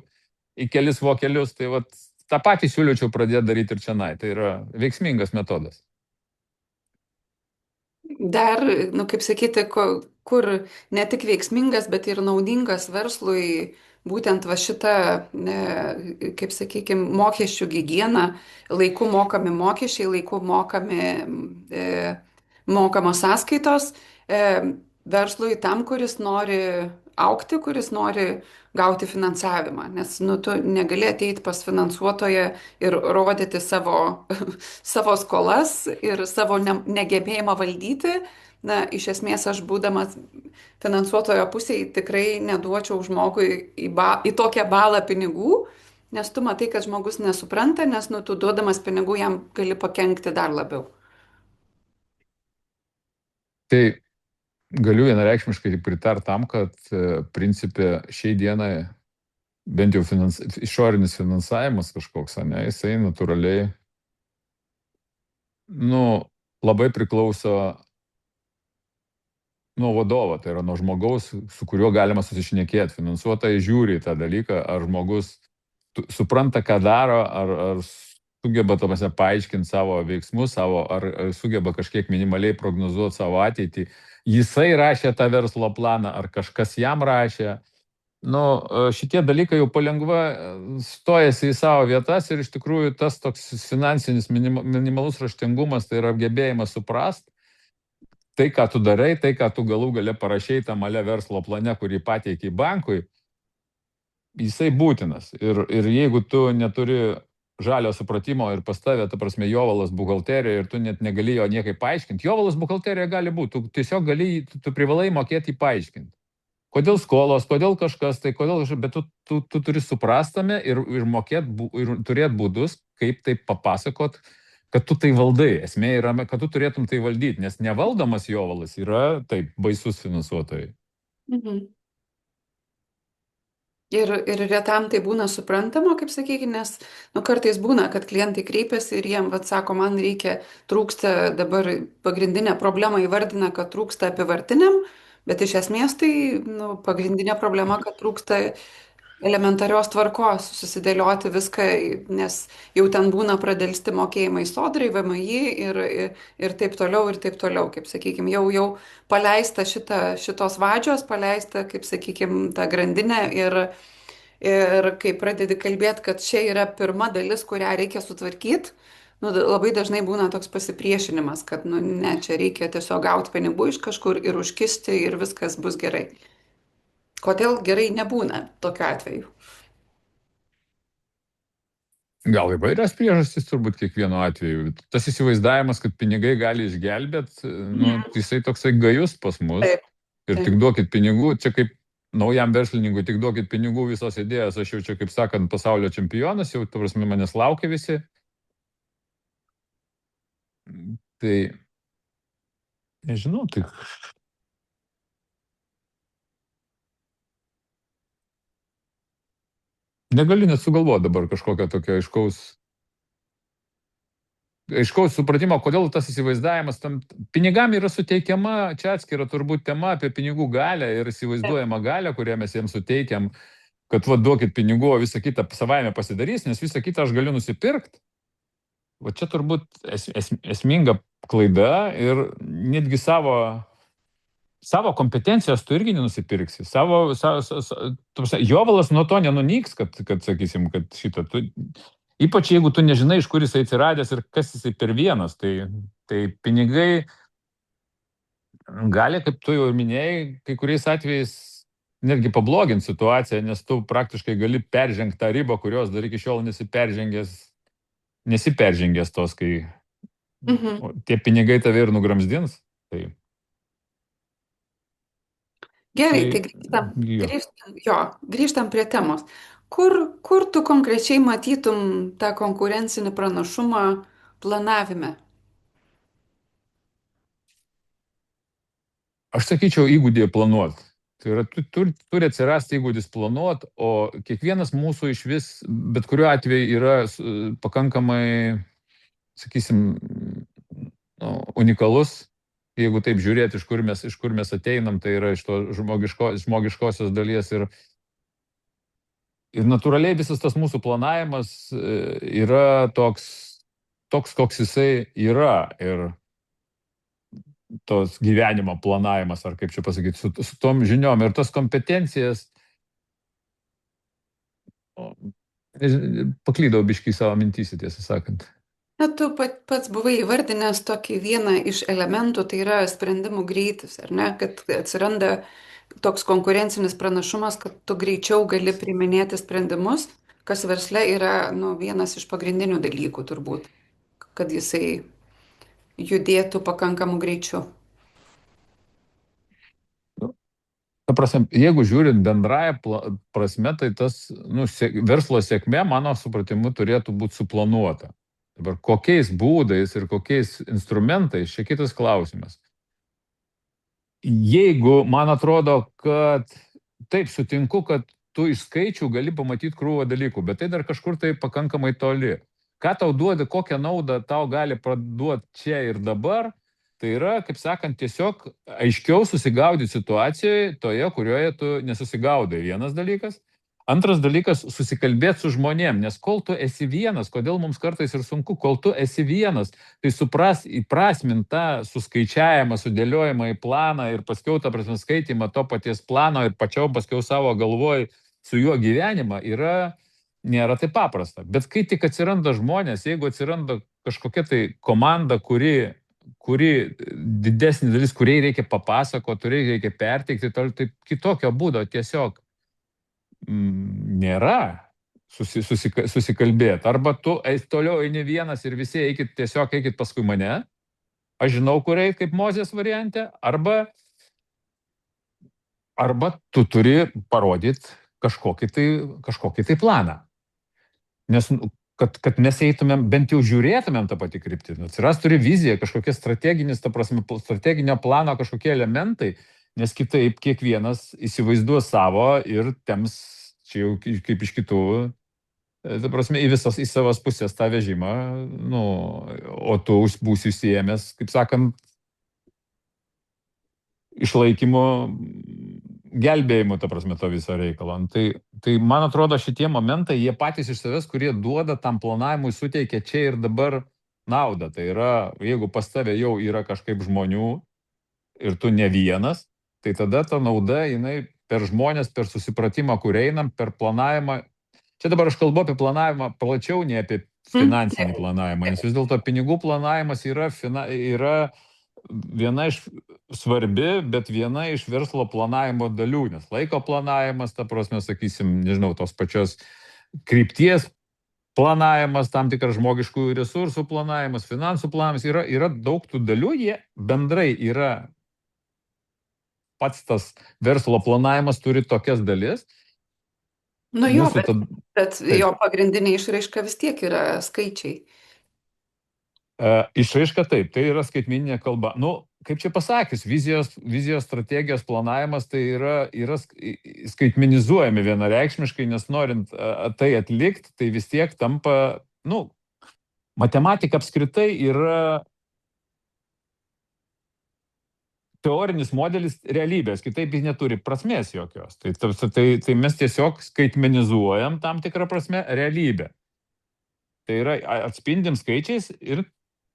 į kelis vokelius. Tai vat, tą patį siūlyčiau pradėti daryti ir čianai. Tai yra veiksmingas metodas. Dar, nu kaip sakyti, kur ne tik veiksmingas, bet ir naudingas verslui, būtent va šita, kaip sakykime, mokesčių higiena, laiku mokami mokesčiai, laiku mokamos sąskaitos verslui tam, kuris nori aukti, kuris nori gauti finansavimą. Nes nu, tu negali ateiti pas finansuotoją ir rodyti savo skolas ir savo negebėjimą valdyti. Na, iš esmės aš būdamas finansuotojo pusėje tikrai neduočiau žmogui į tokią balą pinigų, nes tu matai, kad žmogus nesupranta, nes nu, tu duodamas pinigų jam gali pakenkti dar labiau. Tai galiu vienareikšmiškai pritarti tam, kad principė šiai dienai bent jau išorinis finansavimas kažkoks, ne, jisai natūraliai labai priklauso nuo vadovo, tai yra nuo žmogaus, su kuriuo galima susišnekėti. Finansuotojai žiūri į tą dalyką, ar žmogus supranta, ką daro, ar sugeba paaiškinti savo veiksmus, ar sugeba kažkiek minimaliai prognozuoti savo ateitį. Jisai rašė tą verslo planą, ar kažkas jam rašė. Šitie dalykai jau palengva stojasi į savo vietas ir iš tikrųjų tas toks finansinis minimalus raštingumas, tai yra gebėjimas suprast, tai, ką tu darai, tai, ką tu galų gale parašai tame verslo plane, kurį pateikiai bankui, jisai būtinas. Ir jeigu tu neturi žalio supratimo ir pas tave, ta prasme, jovalas buhalterija ir tu net negali jo niekaip paaiškinti, jovalas buhalterija gali būti, tu tiesiog gali, tu privalai mokėti paaiškinti. Kodėl skolos, kodėl kažkas, tai kodėl, bet tu turi suprastame ir mokėti ir turėti būdus, kaip tai papasakot, kad tu tai valdai. Esmė yra, kad tu turėtum tai valdyti, nes nevaldomas jovalas yra taip baisus finansuotojai. Mhm. Ir retam tai būna suprantama, kaip sakykime, nes kartais būna, kad klientai kreipiasi ir jiem, sako, man trūksta dabar pagrindinę problemą įvardina, kad trūksta apivartiniam, bet iš esmės tai pagrindinė problema, kad trūksta elementarios tvarkos, susidėlioti viską, nes jau ten būna pradėlsti mokėjimai sodrai, VMI ir taip toliau, kaip sakykime, jau paleista šitos vadžios, paleista, kaip sakykime, ta grandinė ir kai pradedi kalbėti, kad čia yra pirma dalis, kurią reikia sutvarkyti, labai dažnai būna toks pasipriešinimas, kad ne, čia reikia tiesiog gauti pinigų iš kažkur ir užkisti ir viskas bus gerai. Kodėl gerai nebūna tokiu atveju? Gal įvairios priežastys turbūt kiekvienu atveju. Tas įsivaizdavimas, kad pinigai gali išgelbėti, jisai toksai gajus pas mus. Taip, ir taip. tik duokit pinigų, čia kaip naujam verslininkui, tik duokit pinigų, visos idėjas, aš jau čia, kaip sakant, pasaulio čempionas, jau, ta prasme, manęs laukia visi. Tai, nežinau, tai negaliu net sugalvoti dabar kažkokio tokio aiškaus supratimo, kodėl tas įsivaizdavimas tam pinigam yra suteikiama, čia atskira turbūt tema apie pinigų galę ir įsivaizduojama galę, kurią mes jiems suteikiam, kad duokit pinigų, o visą kitą savaime pasidarys, nes visą kitą aš galiu nusipirkti. Va čia turbūt esminga klaida ir netgi savo kompetencijos tu irgi nenusipirksi. Jovalas nuo to nenunyks, kad sakysim, kad šitą. Ypač jeigu tu nežinai, iš kur jisai atsiradęs ir kas jisai per vienas, tai pinigai gali, kaip tu jau minėjai, kai kuriais atvejais netgi pabloginti situaciją, nes tu praktiškai gali peržengti tą ribą, kurios dar iki šiol nesiperžengęs tos, kai tie pinigai tave ir nugramzdins. Gerai, tai grįžtam prie temos. Kur tu konkrečiai matytum tą konkurencinį pranašumą planavime? Aš sakyčiau, įgūdį planuoti. Tai yra, turi atsirasti įgūdis planuoti, o kiekvienas mūsų iš vis, bet kuriuo atveju yra pakankamai, sakysim, unikalus. Jeigu taip žiūrėti, iš kur mes ateinam, tai yra iš to žmogiškosios dalies ir natūraliai visas tas mūsų planavimas yra toks, koks jisai yra. Ir tos gyvenimo planavimas, ar kaip čia pasakyti, su tom žiniom ir tos kompetencijas. Paklydau biškį savo mintys, tiesą sakant. Na, tu pats buvai įvardinęs tokį vieną iš elementų, tai yra sprendimų greitis, ar ne, kad atsiranda toks konkurencinis pranašumas, kad tu greičiau gali priiminėti sprendimus, kas versle yra vienas iš pagrindinių dalykų turbūt, kad jisai judėtų pakankamu greičiu. Ta prasme, jeigu žiūrint bendrąją prasme, tai tas verslo sėkmė, mano supratimu, turėtų būti suplanuota. Dabar kokiais būdais ir kokiais instrumentais, čia kitas klausimas. Jeigu, man atrodo, kad taip sutinku, kad tu iš skaičių gali pamatyti krūvą dalykų, bet tai dar kažkur tai pakankamai toli. Ką tau duoda, kokią naudą tau gali praduoti čia ir dabar, tai yra, kaip sakant, tiesiog aiškiau susigaudyti situacijoje, toje, kurioje tu nesusigaudai. Vienas dalykas. Antras dalykas, susikalbėti su žmonėm, nes kol tu esi vienas, kodėl mums kartais ir sunku, kol tu esi vienas, tai įprasmint tą suskaičiavimą, sudėliojimą į planą ir paskiau tą prasme skaitimą to paties plano ir pačiau paskiau savo galvoj su juo gyvenimą nėra taip paprasta. Bet kai tik atsiranda žmonės, jeigu atsiranda kažkokia tai komanda, kuri kuri didesnė dalis, kuriai reikia papasakoti, kuriai reikia perteikti, tai kitokio būdo tiesiog nėra susikalbėti. Arba tu toliau eini vienas ir visi tiesiog eikit paskui mane, aš žinau, kur eit kaip Mozės variante, arba tu turi parodyti kažkokį tai planą. Nes kad mes eitumėm, bent jau žiūrėtumėm tą patį kryptį. Atsiras turi viziją, kažkokie strateginio plano kažkokie elementai, nes kitaip kiekvienas įsivaizduos savo ir tems, čia jau kaip iš kitų, į savas pusės tą vežimą, o tu būsi užsiėmęs, kaip sakant, išlaikymo, gelbėjimo, to viso reikalo. Tai man atrodo, šitie momentai, jie patys iš savęs, kurie duoda tam planavimui, suteikia čia ir dabar naudą. Tai yra, jeigu pas tave jau yra kažkaip žmonių ir tu ne vienas, tai tada ta nauda, jinai per žmonės, per susipratimą, kur einam, per planavimą. Čia dabar aš kalbu apie planavimą plačiau, ne apie finansinį planavimą, nes vis dėlto pinigų planavimas yra viena iš svarbi, bet viena iš verslo planavimo dalių, nes laiko planavimas, ta prasme, sakysim, nežinau, tos pačios krypties planavimas, tam tikras žmogiškųjų resursų planavimas, finansų planavimas, yra daug tų dalių, jie bendrai yra, pats tas verslo planavimas turi tokias dalis. Bet jo pagrindinė išraiška vis tiek yra skaičiai. Išraiška taip, tai yra skaitmeninė kalba. Kaip čia pasakius, vizijos strategijos planavimas tai yra skaitmenizuojami vienareikšmiškai, nes norint tai atlikti, tai vis tiek tampa, matematika apskritai yra teorinis modelis realybės, kitaip jis neturi prasmės jokios. Tai mes tiesiog skaitmenizuojam tam tikrą prasme realybę. Tai yra atspindim skaičiais ir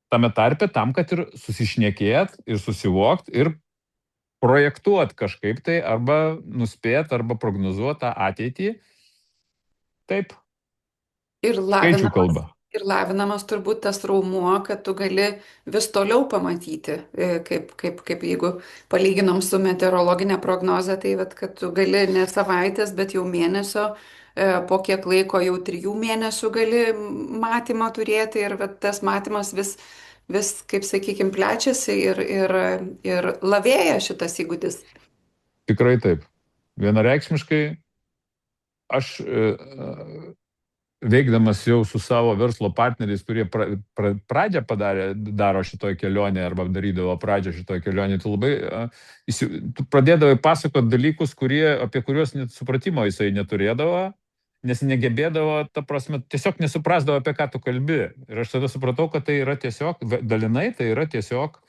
tame tarpe tam, kad ir susišnekėt, ir susivokt, ir projektuot kažkaip tai, arba nuspėt, arba prognozuot tą ateitį. Taip. Ir skaičių kalba. Ir lavinamas turbūt tas raumuo, kad tu gali vis toliau pamatyti, kaip jeigu palyginom su meteorologinė prognozė, tai kad tu gali ne savaitės, bet jau mėnesio, po kiek laiko jau 3 mėnesių gali matymą turėti ir tas matymas vis, kaip sakykime, plečiasi ir lavėja šitas įgūdis. Tikrai taip. Vienareikšmiškai aš veikdamas jau su savo verslo partneriais, kurie pradžią daro šitoj kelionė arba darydavo pradžią šitoj kelionė, tu pradėdavai pasakoti dalykus, apie kuriuos net supratimo jisai neturėdavo, nes negebėdavo, ta prasme, tiesiog nesuprasdavo, apie ką tu kalbi. Ir aš tada supratau, kad tai yra tiesiog, dalinai tai yra tiesiog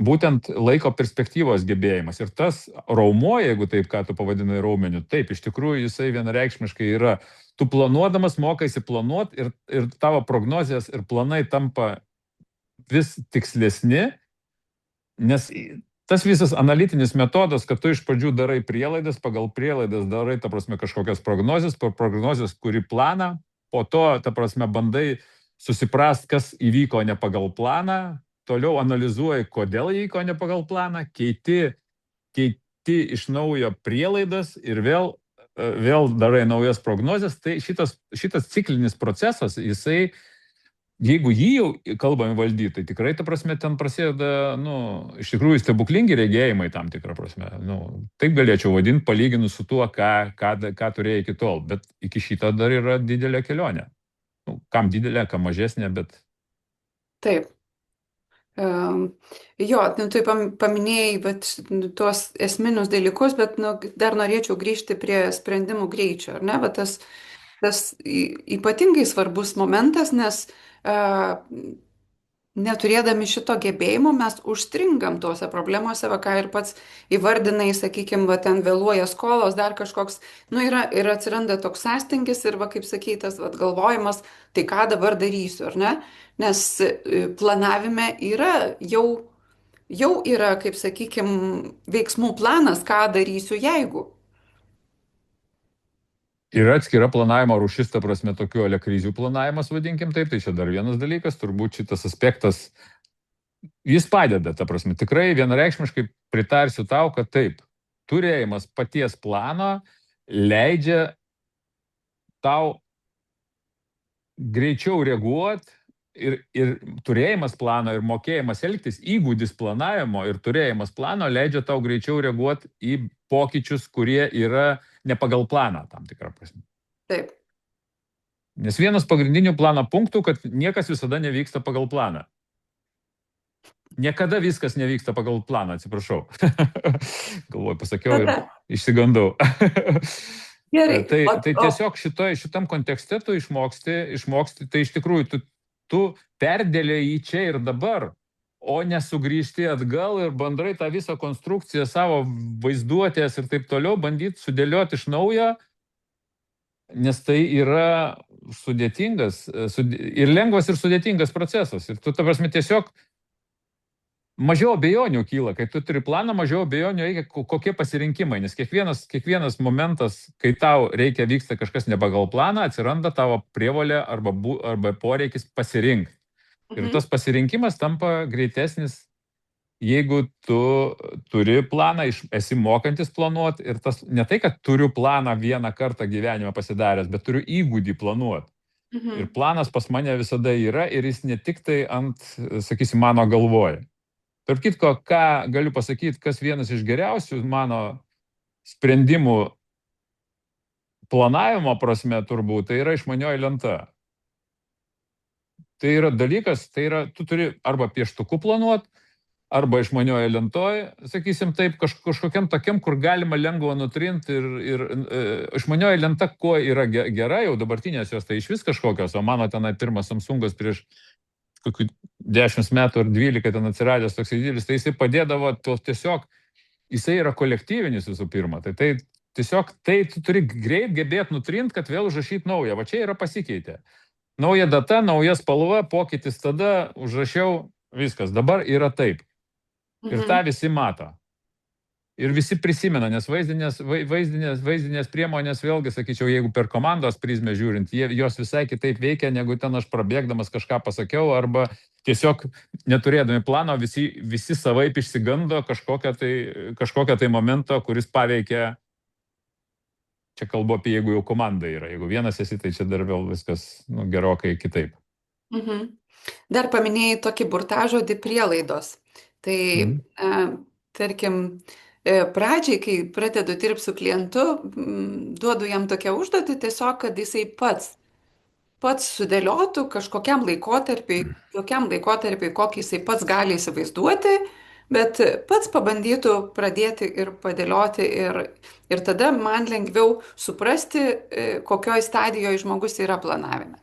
būtent laiko perspektyvos gebėjimas. Ir tas raumuo, jeigu taip, ką tu pavadinai raumeniu, taip, iš tikrųjų jisai vienareikšmiškai yra. Tu planuodamas mokaisi planuoti ir tavo prognozijas ir planai tampa vis tikslesni, nes tas visas analitinis metodas, kad tu iš pradžių darai prielaidas, pagal prielaidas darai, ta prasme, kažkokias prognozijas, kuri planą, po to, ta prasme, bandai susiprast, kas įvyko ne pagal planą, toliau analizuoji, kodėl įvyko ne pagal planą, keiti iš naujo prielaidas ir vėl darai naujas prognozes. Tai šitas ciklinis procesas, jisai, jeigu jį jau kalbame valdyti, tai tikrai, ta prasme, ten prasideda, iš tikrųjų stebuklingi regėjimai tam tikrą prasme. Taip galėčiau vadinti, palyginus su tuo, ką turėjai iki tol. Bet iki šito dar yra didelė kelionė. Kam didelė, kam mažesnė, bet... Taip. Jo, tu paminėjai tuos esminius dalykus, bet dar norėčiau grįžti prie sprendimų greičio, ar ne? Tas ypatingai svarbus momentas, nes neturėdami šito gebėjimo mes užstringam tuose problemuose, ką ir pats įvardinai, sakykime, ten vėluoja skolos, dar kažkoks, ir atsiranda toks sąstingis ir, kaip sakytas, galvojimas, tai ką dabar darysiu, ar ne? Nes planavime jau yra, kaip sakykime, veiksmų planas, ką darysiu jeigu. Yra atskira planavimo rūšis, ta prasme, tokių krizių planavimas, vadinkim taip, tai čia dar vienas dalykas, turbūt šitas aspektas jis padeda, ta prasme, tikrai vienareikšmiškai pritarsiu tau, kad taip, turėjimas paties plano leidžia tau greičiau reaguoti ir turėjimas plano ir mokėjimas elgtis, įgūdis planavimo ir turėjimas plano leidžia tau greičiau reaguoti į pokyčius, kurie yra ne pagal planą tam tikrą prasme. Taip. Nes vienas pagrindinių plano punktų, kad niekas visada nevyksta pagal planą. Niekada viskas nevyksta pagal planą, atsiprašau. Galvoju, pasakiau ir išsigandau. Gerai. Tai tiesiog šitam kontekste tu išmoksti, tai iš tikrųjų tu perdėlė į čia ir dabar, o nesugrįžti atgal ir bandrai tą visą konstrukciją savo vaizduotės ir taip toliau bandyti sudėlioti iš naujo, nes tai yra sudėtingas ir lengvas ir sudėtingas procesas. Ir tu, ta prasme, tiesiog mažiau abejonių kyla, kai tu turi planą, mažiau abejonių reikia, kokie pasirinkimai, nes kiekvienas momentas, kai tau vyksta kažkas ne pagal planą, atsiranda tavo prievolė arba poreikis pasirinkti. Ir tas pasirinkimas tampa greitesnis, jeigu tu turi planą, esi mokantis planuoti ir tas ne tai, kad turiu planą vieną kartą gyvenime pasidaręs, bet turiu įgūdį planuoti. Ir planas pas mane visada yra ir jis ne tik tai sakysim, mano galvoje. Tarp kitko, ką galiu pasakyti, kas vienas iš geriausių mano sprendimų planavimo prasme turbūt, tai yra išmanioji lenta. Tai yra dalykas, tu turi arba pieštuku planuoti, arba išmanioji lentoj, sakysim taip, kažkokiam tokiam, kur galima lengva nutrinti ir išmanioji lenta, kuo yra gera, jau dabartinės jos tai iš vis kažkokios, o mano tenai pirmas Samsungas prieš kokių 10 metų ar 12 ten atsiradęs toks didelis, tai jisai padėdavo tiesiog, jisai yra kolektyvinis visų pirma, tai tiesiog tu turi greit gebėti nutrint, kad vėl užrašyti naują, va čia yra pasikeitė. Nauja data, nauja spalva, pokytis tada, užrašiau, viskas, dabar yra taip. Ir tą visi mato. Ir visi prisimena, nes vaizdinės priemonės, vėlgi, sakyčiau, jeigu per komandos prizmę žiūrint, jos visai kitaip veikia, negu ten aš prabėgdamas kažką pasakiau, arba tiesiog neturėdami plano, visi savaip išsigando kažkokią tai momento, kuris paveikia, čia kalbu apie, jeigu jau komanda yra, jeigu vienas esi, tai čia dar vėl viskas gerokai kitaip. Dar paminėjai tokį burtažodį prielaidos. Tai, tarkim, pradžiai, kai pradedu dirbti su klientu, duodu jam tokią užduotį tiesiog, kad jisai pats sudėliotų kažkokiam laikotarpiui, kokį jisai pats gali įsivaizduoti, bet pats pabandytų pradėti ir padėlioti ir tada man lengviau suprasti, kokioj stadijoje žmogus yra planavime.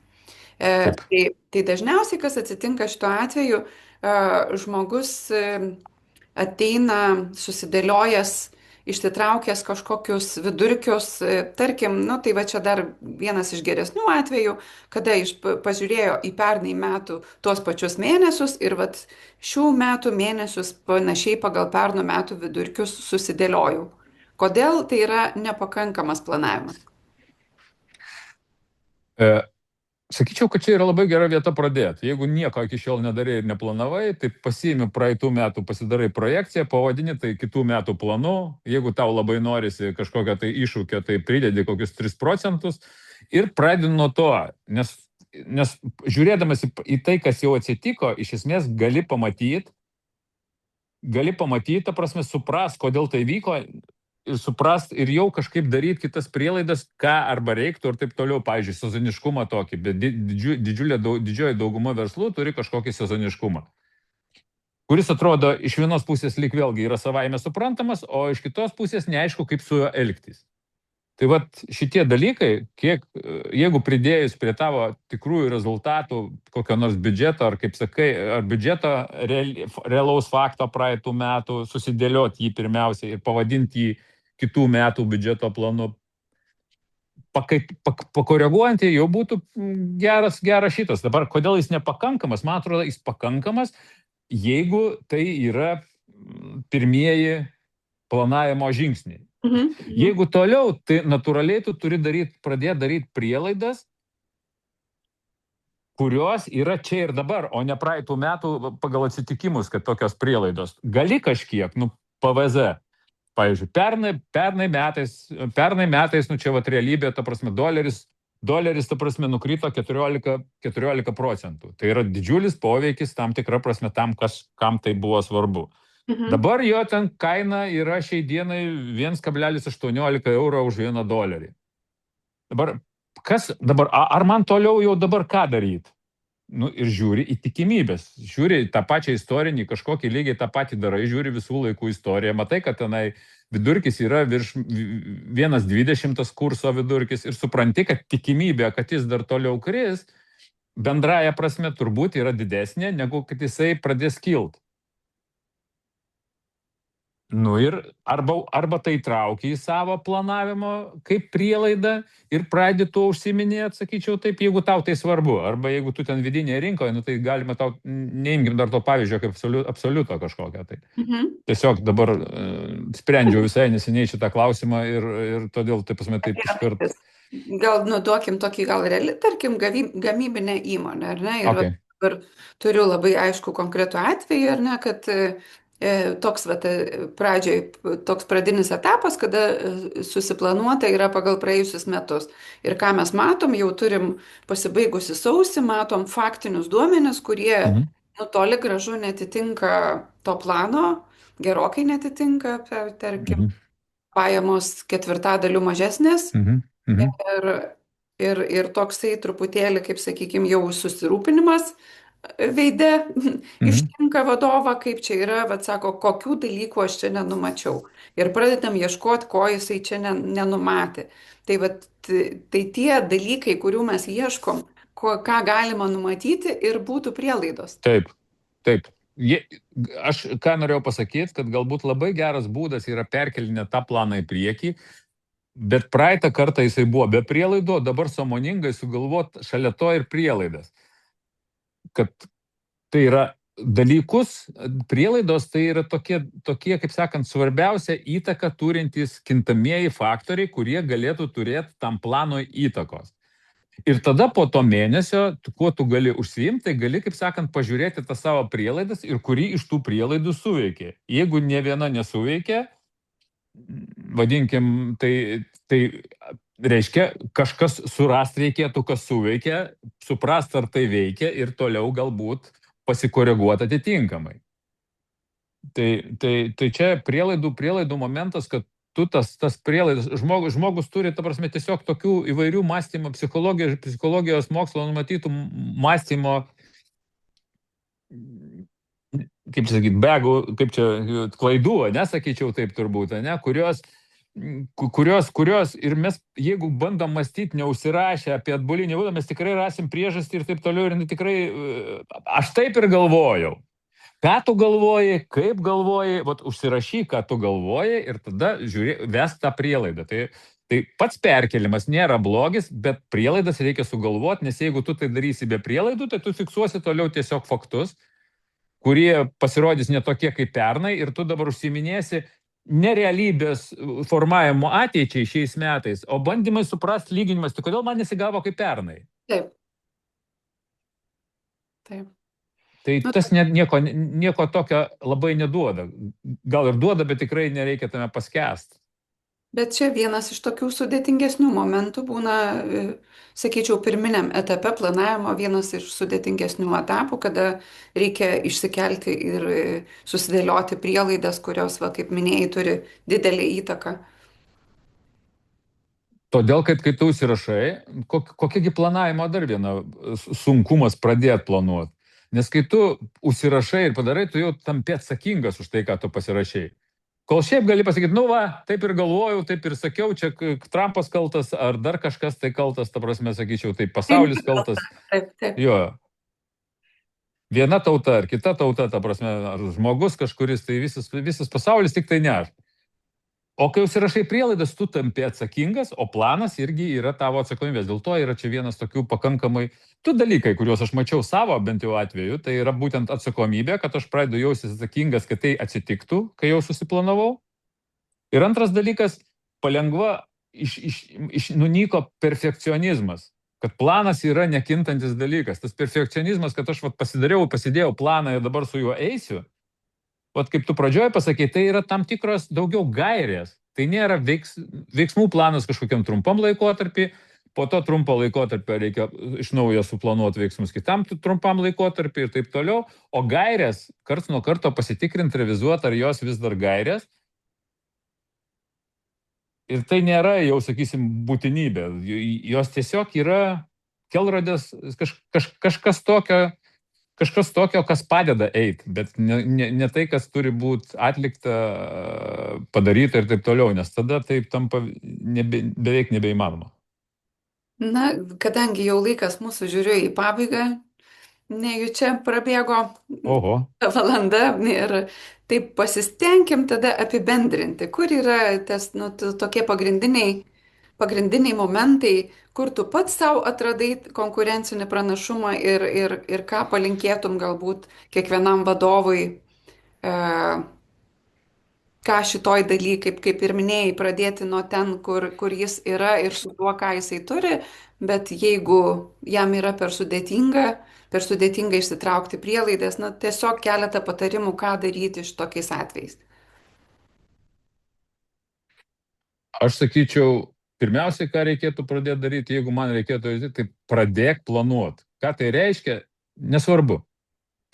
Tai dažniausiai, kas atsitinka šituo atveju, žmogus ateina susidėliojęs, išsitraukęs kažkokius vidurkius, tarkim, tai va čia dar vienas iš geresnių atvejų, kada pažiūrėjo į pernai metų tuos pačius mėnesius ir va šių metų mėnesius panašiai pagal pernų metų vidurkius susidėliojau. Kodėl tai yra nepakankamas planavimas? Sakyčiau, kad čia yra labai gera vieta pradėti. Jeigu nieko iki šiol nedarė ir neplanavai, tai pasiimi praeitų metų, pasidarai projekciją, pavadini tai kitų metų planu. Jeigu tau labai norisi kažkokio tai iššūkio, tai pridedi kokius 3% ir pradedi nuo to. Nes žiūrėdamas į tai, kas jau atsitiko, iš esmės gali pamatyti, ta prasme, suprast, kodėl tai vyko, ir suprast ir jau kažkaip daryti kitas prielaidas, ką arba reiktų ir taip toliau, pavyzdžiui, sezoniškumą tokį, bet didžioji dauguma verslų turi kažkokį sezoniškumą, kuris atrodo iš vienos pusės lyg vėlgi yra savaime suprantamas, o iš kitos pusės neaišku, kaip su juo elgtis. Tai vat šitie dalykai, jeigu pridėjus prie tavo tikrųjų rezultatų kokio nors biudžeto, ar kaip sakai, ar biudžeto realaus fakto praeitų metų, susidėlioti jį pirmiausiai ir pavadinti jį kitų metų biudžeto planu, pakoreguojant, jau būtų geras šitas. Dabar, kodėl jis nepakankamas? Man atrodo, jis pakankamas, jeigu tai yra pirmieji planavimo žingsniai. Jeigu toliau, tai natūraliai tu turi pradėti daryti prielaidas kurios yra čia ir dabar, o ne praeitų metų pagal atsitikimus, kad tokios prielaidos. Gali kažkiek, PVZ. Pavyzdžiui, pernai metais, čia vat realybė, ta prasme, doleris, ta prasme, nukrito 14%. Tai yra didžiulis poveikis tam tikra prasme tam, kam tai buvo svarbu. Dabar jo ten kaina yra šiai dienai 1,18 euro už $1. Dabar, ar man toliau jau dabar ką daryti? Ir žiūri į tikimybės, žiūri į tą pačią istorinį, kažkokį lygiai tą patį darai, žiūri visų laikų istoriją, matai, kad tenai vidurkis yra virš 1,20 kurso vidurkis ir supranti, kad tikimybė, kad jis dar toliau kris, bendraja prasme turbūt yra didesnė, negu kad jisai pradės kilt. Ir arba tai traukia į savo planavimo kaip prielaidą ir pradedi tuo užsiminėti, sakyčiau taip, jeigu tau tai svarbu. Arba jeigu tu ten vidinėje rinkoje, tai galima tau, neimkim dar to pavyzdžio kaip absoliuto kažkokią. Tai. Tiesiog dabar sprendžiau visai neseniai šitą klausimą ir todėl taip pasme taip iškart. Gal duokim tokį reali, tarkim, gamybinę įmonę, ar ne? Ir turiu labai aišku konkretų atvejį, ar ne, kad toks pradžioj toks pradinis etapas, kada susiplanuota yra pagal praėjusius metus. Ir ką mes matom, jau turim pasibaigusi sausį, matom faktinius duomenis, kurie toli gražu netitinka to plano, gerokai netitinka, tarkim, pajamos 1/4 mažesnės. Ir toksai truputėlį, kaip sakykime, jau susirūpinimas veide ištinka vadovą, kaip čia yra, sako, kokių dalykų aš čia nenumačiau. Ir pradedam ieškoti, ko jisai čia nenumatė. Tai tie dalykai, kurių mes ieškom, ką galima numatyti ir būtų prielaidos. Taip. Aš ką norėjau pasakyti, kad galbūt labai geras būdas yra perkelinę tą planą į priekį, bet praeitą kartą jisai buvo be prielaidų, dabar sąmoningai sugalvot šalia to ir prielaidas. Kad tai yra dalykus, prielaidos tai yra tokie, kaip sakant, svarbiausia įtaka turintys kintamieji faktoriai, kurie galėtų turėti tam planui įtakos. Ir tada po to mėnesio, kuo tu gali užsiimti, tai gali, kaip sakant, pažiūrėti tą savo prielaidas ir kurį iš tų prielaidų suveikė. Jeigu ne viena nesuveikė, vadinkim, tai reiškia, kažkas surast reikėtų, kas suveikia, suprast, ar tai veikia ir toliau galbūt pasikoreguoti atitinkamai. Tai čia prielaidų momentas, kad tu tas prielaidas, žmogus turi, ta prasme, tiesiog tokių įvairių mąstymo, psichologijos mokslo numatytų mąstymo, kaip čia sakyti, klaidų, nesakyčiau taip turbūt, kurios ir mes, jeigu bandom mąstyti neužsirašę apie atbulinį būdą, mes tikrai rasim priežastį ir taip toliau, ir tikrai, aš taip ir galvojau. Ką tu galvoji, kaip galvoji, užsirašyk, ką tu galvoji ir tada vesk tą prielaidą. Tai pats perkelimas nėra blogis, bet prielaidas reikia sugalvoti, nes jeigu tu tai darysi be prielaidų, tai tu fiksuosi toliau tiesiog faktus, kurie pasirodys netokie kaip pernai ir tu dabar užsiminėsi nerealybės formavimo ateičiai šiais metais, o bandymai suprasti lyginimas, tai kodėl man nesigavo kaip pernai? Taip. Tai tas nieko tokio labai neduoda. Gal ir duoda, bet tikrai nereikia tame paskęsti. Bet čia vienas iš tokių sudėtingesnių momentų būna, sakyčiau, pirminiam etape planavimo vienas iš sudėtingesnių etapų, kada reikia išsikelti ir susidėlioti prielaidas, kurios, kaip minėjai, turi didelį įtaką. Todėl, kad kai tu užsirašai, kokiagi planavimo dar viena sunkumas pradėti planuoti. Nes kai tu užsirašai ir padarai, tu jau tampi atsakingas už tai, ką tu pasirašai. Kol šiaip gali pasakyti, taip ir galvojau, taip ir sakiau, čia Trumpas kaltas, ar dar kažkas tai kaltas, ta prasme, sakyčiau, tai pasaulis kaltas. Taip. Jo. Viena tauta ar kita tauta, ta prasme, ar žmogus kažkuris, tai visas pasaulis tik tai ne aš. O kai užsirašai prielaidas, tu tampi atsakingas, o planas irgi yra tavo atsakomybės. Dėl to yra čia vienas tokių pakankamai du dalykai, kuriuos aš mačiau savo bent jau atveju, tai yra būtent atsakomybė, kad aš pradedu jaustis atsakingas, kad tai atsitiktų, kai jau susiplanavau. Ir antras dalykas, palengva nunyko perfekcionizmas, kad planas yra nekintantis dalykas. Tas perfekcionizmas, kad aš pasidėjau planą ir dabar su juo eisiu, kaip tu pradžioje pasakei, tai yra tam tikros daugiau gairės. Tai nėra veiksmų planas kažkokiam trumpam laikotarpį, po to trumpo laikotarpio reikia iš naujo suplanuoti veiksmus kitam trumpam laikotarpį ir taip toliau, o gairės karts nuo karto pasitikrinti, revizuoti, ar jos vis dar gairės. Ir tai nėra jau, sakysim, būtinybė. Jos tiesiog yra kelrodės kažkas tokio, kas padeda eiti, bet ne tai, kas turi būti atlikta, padaryta ir taip toliau, nes tada taip tampa beveik nebeįmanoma. Na, kadangi jau laikas mūsų žiūriu į pabaigą, nejučia prabėgo Oho. valanda ir taip pasistengim tada apibendrinti, kur yra tokie pagrindiniai momentai, kur tu pats savo atradai konkurencinį pranašumą ir ką palinkėtum galbūt kiekvienam vadovui, ką šitoj daly, kaip ir minėjai, pradėti nuo ten, kur jis yra ir su tuo, ką jisai turi, bet jeigu jam yra per sudėtinga išsitraukti prielaidas, tiesiog keletą patarimų, ką daryti šitokiais atvejais. Aš sakyčiau, pirmiausiai, ką reikėtų pradėti daryti, jeigu man reikėtų daryti, tai pradėk planuoti. Ką tai reiškia, nesvarbu.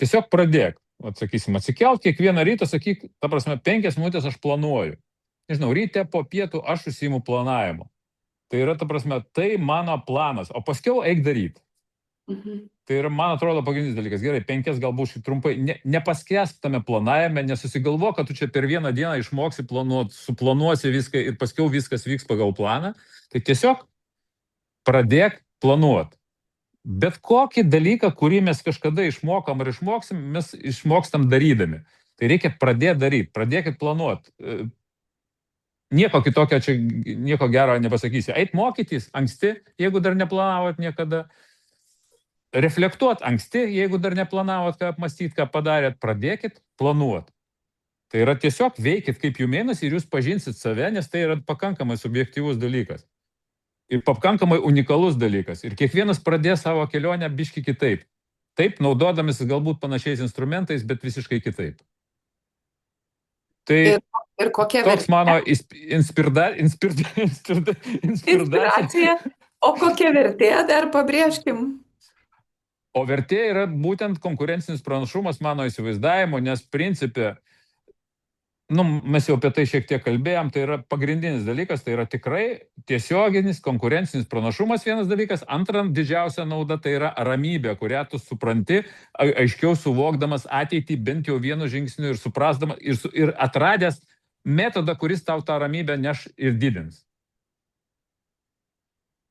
Tiesiog pradėk. Sakysim, atsikelt kiekvieną rytą, sakyk, ta prasme, 5 minutės aš planuoju. Nežinau, ryte po pietų aš užsiimu planavimu. Tai yra, ta prasme, tai mano planas, o paskiau eik daryti. Tai yra, man atrodo, pagrindinis dalykas. Gerai, 5 galbūt trumpai. Nepaskęsk tame planavime, nesusigalvo, kad tu čia per vieną dieną išmoksi planuoti, suplanuosi viską ir paskiau viskas vyks pagal planą. Tai tiesiog pradėk planuoti. Bet kokį dalyką, kurį mes kažkada išmokam ar išmoksim, mes išmokstam darydami. Tai reikia pradėti daryti, pradėkit planuoti. Nieko kitokio čia, nieko gero nepasakysi. Eit mokytis anksti, jeigu dar neplanavot niekada. Reflektuot anksti, jeigu dar neplanavot, ką apmastyti, ką padarėt, pradėkit planuoti. Tai yra tiesiog veikit kaip jų mėnesį ir jūs pažinsit save, nes tai yra pakankamai subjektyvus dalykas. Ir pakankamai unikalus dalykas. Ir kiekvienas pradės savo kelionę biški kitaip. Taip, naudodamis galbūt panašiais instrumentais, bet visiškai kitaip. Tai ir kokia toks mano inspiracija. O kokia vertė, dar pabrėžkim. O vertė yra būtent konkurencinis pranašumas mano įsivaizdavimu, nes principė, mes jau apie tai šiek tiek kalbėjom, tai yra pagrindinis dalykas, tai yra tikrai tiesioginis konkurencinis pranašumas vienas dalykas, antra didžiausia nauda tai yra ramybė, kurią tu supranti, aiškiau suvokdamas ateitį bent jau vienu žingsniu ir suprasdamas ir atradęs metodą, kuris tau tą ramybę neš ir didins.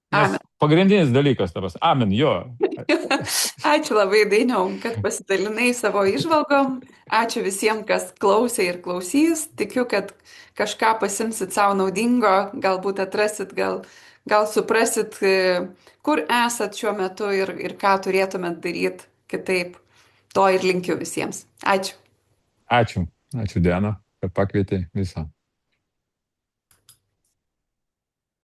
Nes pagrindinis dalykas tavas. Amen, jo. Ačiū labai, Dainiau, kad pasidalinai savo įžvalgom. Ačiū visiems, kas klausė ir klausys. Tikiu, kad kažką pasimsit savo naudingo, galbūt atrasit, gal suprasit, kur esat šiuo metu ir ką turėtumėt daryti kitaip. To ir linkiu visiems. Ačiū. Ačiū, Diana, kad pakvietei visą.